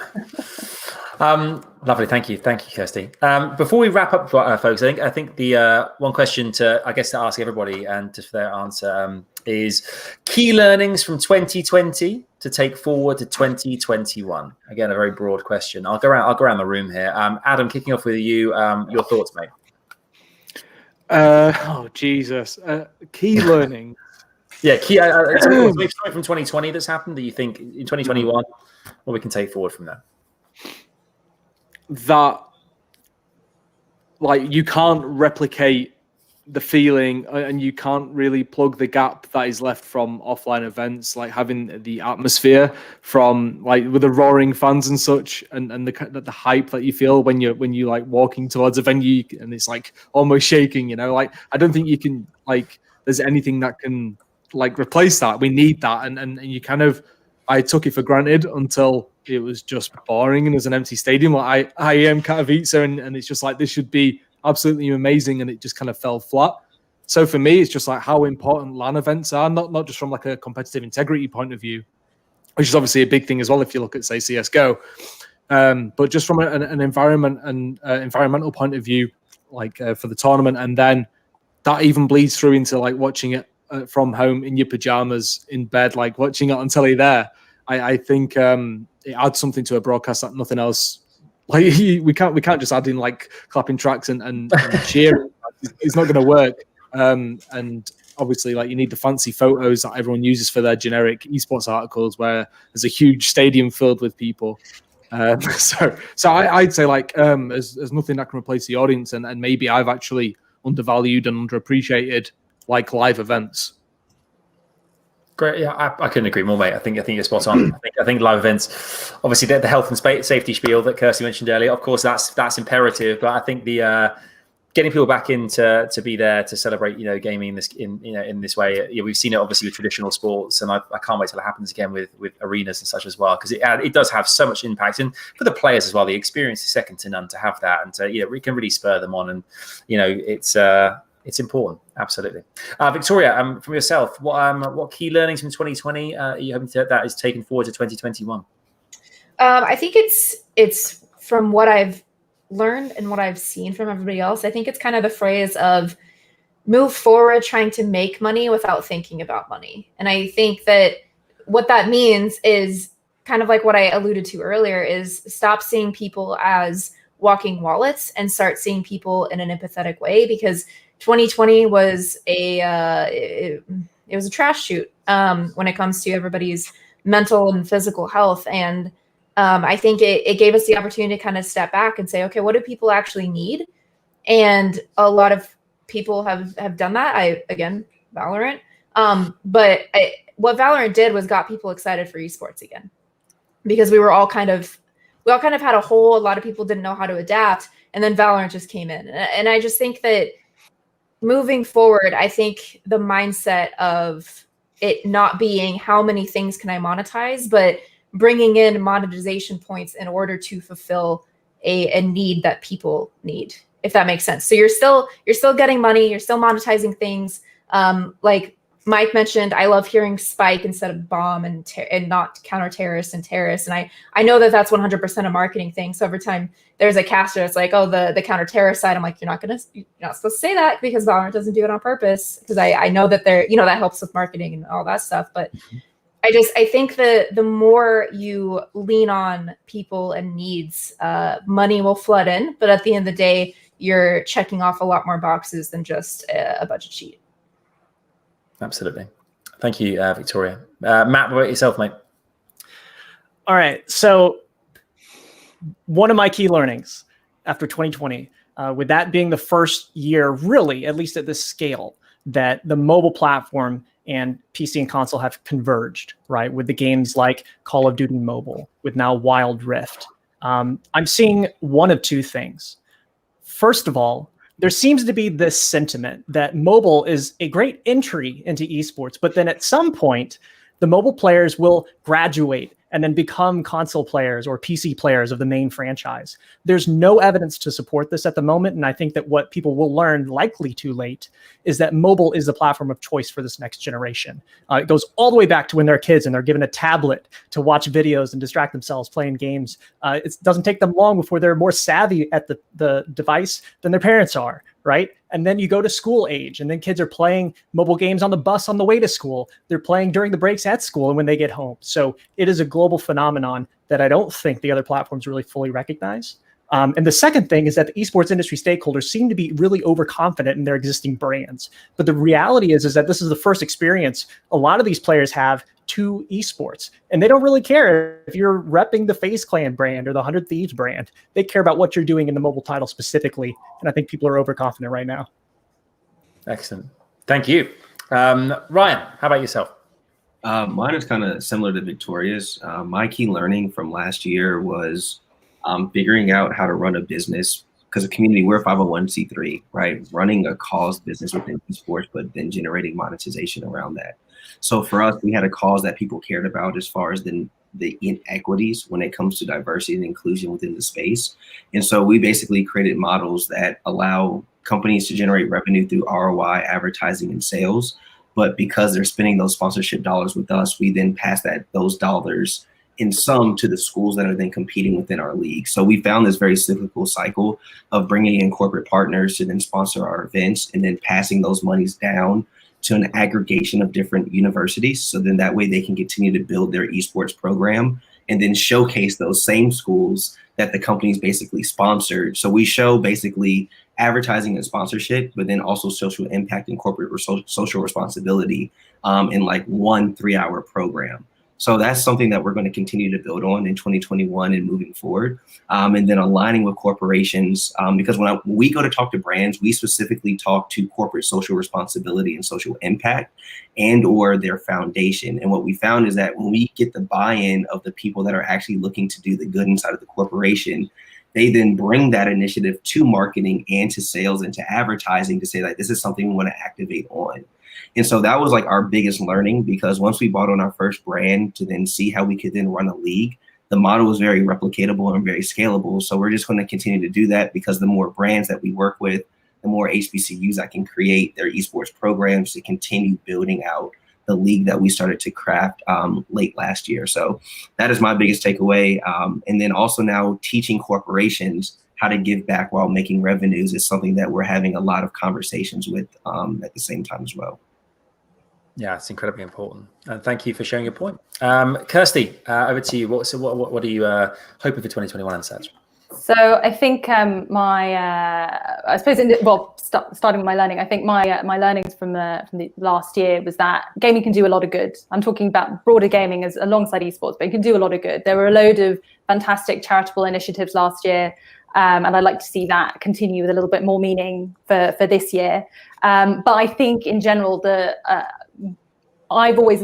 Lovely, thank you, Kirsty. Before we wrap up, folks, I think the one question to ask everybody and just for their answer is key learnings from 2020 to take forward to 2021. Again, a very broad question. I'll go around the room here. Adam, kicking off with you. Your thoughts, mate. Oh Jesus! Key learning. Yeah, key. Something from 2020 that's happened that you think in 2021, what we can take forward from that. That, like, you can't replicate the feeling, and you can't really plug the gap that is left from offline events, like having the atmosphere from, like, with the roaring fans and such, and the hype that you feel when you like walking towards a venue and it's like almost shaking, like, I don't think you can, like, there's anything that can, like, replace that. We need that, and you kind of, I took it for granted until it was just boring and it was an empty stadium. Like, I am Katowice, and it's just like, this should be absolutely amazing, and it just kind of fell flat. So for me, it's just like how important LAN events are, not just from like a competitive integrity point of view, which is obviously a big thing as well if you look at, say, CSGO, but just from an environment and environmental point of view, like for the tournament, and then that even bleeds through into like watching it from home in your pajamas in bed, like watching it on telly there. I think it adds something to a broadcast that nothing else. Like we can't just add in like clapping tracks and cheering. It's not going to work. And obviously, like you need the fancy photos that everyone uses for their generic esports articles, where there's a huge stadium filled with people. So I'd say like there's nothing that can replace the audience, and maybe I've actually undervalued and underappreciated like live events. Great, yeah, I couldn't agree more, mate. I think you're spot on. I think live events, obviously, the health and safety spiel that Kirsty mentioned earlier. Of course, that's imperative. But I think the getting people back in to be there to celebrate, gaming in this way. We've seen it obviously with traditional sports, and I can't wait till it happens again with arenas and such as well, because it does have so much impact, and for the players as well, the experience is second to none to have that, and we can really spur them on, and it's important, absolutely. Victoria, from yourself, what key learnings from 2020 are you hoping that is taken forward to 2021? I think it's from what I've learned and what I've seen from everybody else. I think it's kind of the phrase of move forward trying to make money without thinking about money. And I think that what that means is kind of like what I alluded to earlier, is stop seeing people as walking wallets and start seeing people in an empathetic way, because 2020 was it was a trash shoot when it comes to everybody's mental and physical health. And I think it gave us the opportunity to kind of step back and say, okay, what do people actually need? And a lot of people have done that. Again, Valorant. But what Valorant did was got people excited for esports again, because we all kind of had a hole. A lot of people didn't know how to adapt, and then Valorant just came in. And I just think that moving forward, I think the mindset of it not being how many things can I monetize, but bringing in monetization points in order to fulfill a need that people need, if that makes sense. So you're still getting money, you're still monetizing things. Like Mike mentioned, I love hearing spike instead of bomb and not counter terrorist and terrorist. And I know that that's 100% a marketing thing. So every time there's a caster, it's like, oh, the counter terrorist side. I'm like, you're not supposed to say that, because Valorant doesn't do it on purpose. Because I know that that helps with marketing and all that stuff. But I think the more you lean on people and needs, money will flood in. But at the end of the day, you're checking off a lot more boxes than just a budget sheet. Absolutely. Thank you, Victoria. Matt, what about yourself, mate? All right. So one of my key learnings after 2020, with that being the first year, really, at least at this scale, that the mobile platform and PC and console have converged, right? With the games like Call of Duty Mobile, with now Wild Rift. I'm seeing one of two things. First of all, there seems to be this sentiment that mobile is a great entry into esports, but then at some point, the mobile players will graduate and then become console players or PC players of the main franchise. There's no evidence to support this at the moment, and I think that what people will learn, likely too late, is that mobile is the platform of choice for this next generation. It goes all the way back to when they're kids and they're given a tablet to watch videos and distract themselves playing games. It doesn't take them long before they're more savvy at the device than their parents are, right? And then you go to school age, and then kids are playing mobile games on the bus on the way to school. They're playing during the breaks at school and when they get home. So it is a global phenomenon that I don't think the other platforms really fully recognize. And the second thing is that the esports industry stakeholders seem to be really overconfident in their existing brands. But the reality is that this is the first experience a lot of these players have to esports. And they don't really care if you're repping the FaZe Clan brand or the 100 Thieves brand. They care about what you're doing in the mobile title specifically. And I think people are overconfident right now. Excellent. Thank you. Ryan, how about yourself? Mine is kind of similar to Victoria's. My key learning from last year was figuring out how to run a business, because a community, we're 501c3, right? Running a cause business within esports, but then generating monetization around that. So for us, we had a cause that people cared about as far as the inequities when it comes to diversity and inclusion within the space. And so we basically created models that allow companies to generate revenue through ROI, advertising, and sales. But because they're spending those sponsorship dollars with us, we then pass those dollars in some to the schools that are then competing within our league. So we found this very cyclical cycle of bringing in corporate partners to then sponsor our events and then passing those monies down to an aggregation of different universities. So then that way they can continue to build their esports program and then showcase those same schools that the companies basically sponsored. So we show basically advertising and sponsorship, but then also social impact and corporate social responsibility in like 1 3-hour program. So that's something that we're going to continue to build on in 2021 and moving forward. And then aligning with corporations, because when we go to talk to brands, we specifically talk to corporate social responsibility and social impact and or their foundation. And what we found is that when we get the buy-in of the people that are actually looking to do the good inside of the corporation, they then bring that initiative to marketing and to sales and to advertising to say like, this is something we want to activate on. And so that was like our biggest learning, because once we bought on our first brand to then see how we could then run a league, the model was very replicatable and very scalable. So we're just going to continue to do that, because the more brands that we work with, the more HBCUs that can create their esports programs to continue building out the league that we started to craft late last year. So that is my biggest takeaway. And then also now teaching corporations how to give back while making revenues is something that we're having a lot of conversations with at the same time as well. Yeah, it's incredibly important. And thank you for sharing your point. Kirsty, over to you. What are you hoping for 2021 and such? So I think I suppose starting with my learning, I think my learnings from the last year was that gaming can do a lot of good. I'm talking about broader gaming as alongside esports, but it can do a lot of good. There were a load of fantastic charitable initiatives last year. And I'd like to see that continue with a little bit more meaning for this year. But I think in general, I've always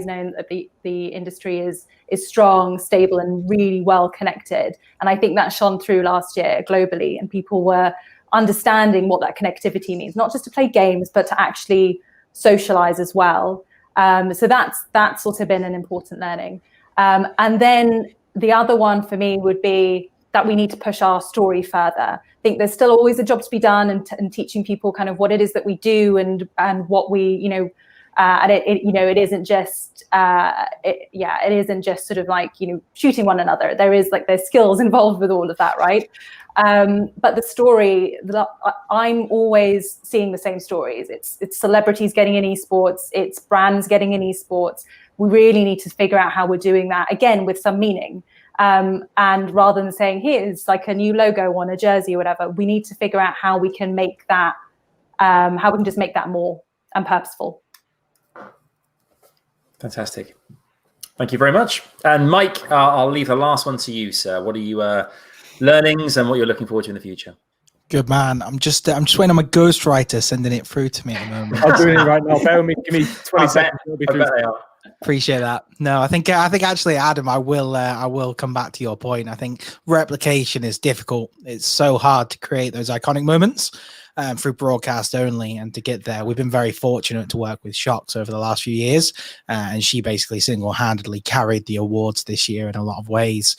known that the industry is strong, stable, and really well connected. And I think that shone through last year globally, and people were understanding what that connectivity means, not just to play games, but to actually socialize as well. So that's also been an important learning. And then the other one for me would be that we need to push our story further. I think there's still always a job to be done, and teaching people kind of what it is that we do and what we, and it isn't just it isn't just sort of like shooting one another. There's skills involved with all of that, right? But the story, I'm always seeing the same stories. It's celebrities getting in esports, it's brands getting in esports. We really need to figure out how we're doing that again with some meaning. And rather than saying here's like a new logo on a jersey or whatever, we need to figure out how we can make that, how we can just make that more and purposeful. Fantastic. Thank you very much. And Mike, I'll leave the last one to you, sir. What are you learnings and what you're looking forward to in the future? Good man. I'm just waiting on my ghostwriter sending it through to me at the moment. I'm doing it right now. Bear with me. Give me 20 seconds. It'll be through. Appreciate that. No, I think actually, Adam, I will come back to your point. I think replication is difficult. It's so hard to create those iconic moments through broadcast only, and to get there. We've been very fortunate to work with Shocks over the last few years, and she basically single-handedly carried the awards this year in a lot of ways.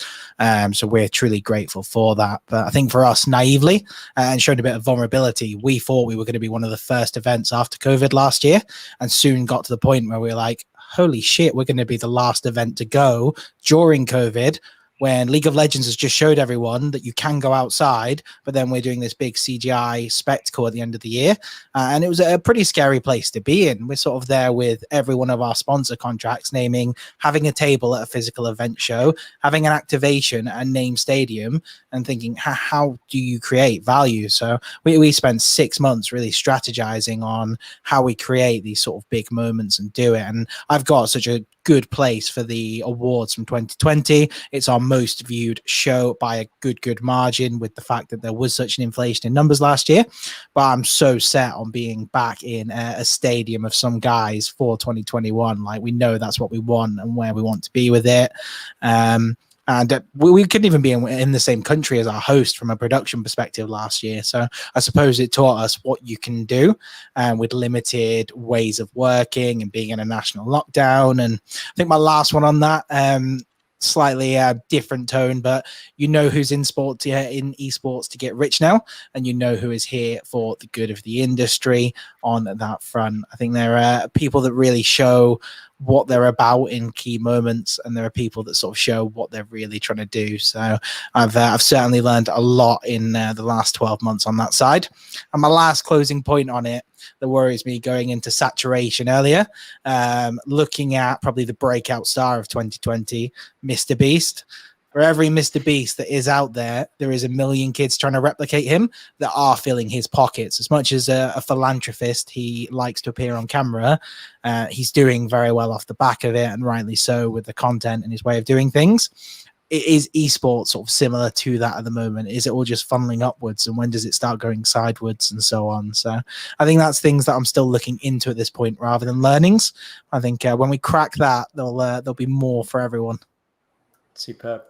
So we're truly grateful for that. But I think for us, naively, and showing a bit of vulnerability, we thought we were going to be one of the first events after COVID last year, and soon got to the point where we were like, holy shit, we're going to be the last event to go during COVID, when League of Legends has just showed everyone that you can go outside, but then we're doing this big CGI spectacle at the end of the year. And it was a pretty scary place to be in. We're sort of there with every one of our sponsor contracts, naming having a table at a physical event show, having an activation at a named stadium, and thinking, how do you create value? So we spent 6 months really strategizing on how we create these sort of big moments and do it. And I've got such a good place for the awards from 2020. It's our most viewed show by a good margin, with the fact that there was such an inflation in numbers last year. But I'm so set on being back in a stadium of some guys for 2021. Like, we know that's what we want and where we want to be with it. And we couldn't even be in the same country as our host from a production perspective last year. So I suppose it taught us what you can do with limited ways of working and being in a national lockdown. And I think my last one on that, slightly different tone, but who's in esports to get rich now, and who is here for the good of the industry on that front. I think there are people that really show what they're about in key moments, and there are people that sort of show what they're really trying to do. So I've certainly learned a lot in the last 12 months on that side. And my last closing point on it that worries me going into saturation earlier, looking at probably the breakout star of 2020, Mr. Beast. For every Mr. Beast that is out there, there is a million kids trying to replicate him that are filling his pockets. As much as a philanthropist, he likes to appear on camera. He's doing very well off the back of it, and rightly so, with the content and his way of doing things. Is esports sort of similar to that at the moment? Is it all just funneling upwards, and when does it start going sidewards and so on? So I think that's things that I'm still looking into at this point rather than learnings. I think when we crack that, there'll be more for everyone. Superb.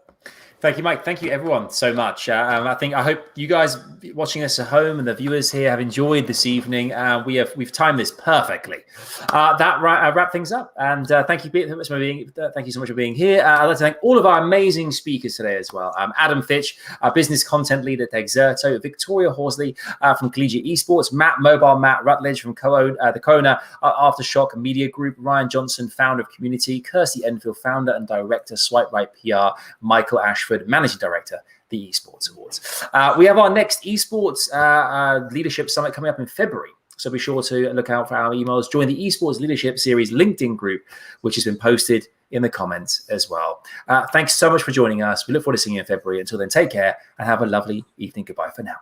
Thank you, Mike. Thank you, everyone, so much. I hope you guys watching us at home and the viewers here have enjoyed this evening. We've timed this perfectly. That wrap things up. And thank you so much for being here. I'd like to thank all of our amazing speakers today as well. Adam Fitch, our business content lead at Dexerto, Victoria Horsley from Collegiate Esports, MobileMatt Rutledge from the Kona Aftershock Media Group, Ryan Johnson, founder of Cxmmunity, Kirsty Endfield, founder and director, Swipe Right PR, Michael Ashford, Managing Director, the Esports Awards. We have our next Esports Leadership Summit coming up in February. So be sure to look out for our emails. Join the Esports Leadership Series LinkedIn group, which has been posted in the comments as well. Thanks so much for joining us. We look forward to seeing you in February. Until then, take care and have a lovely evening. Goodbye for now.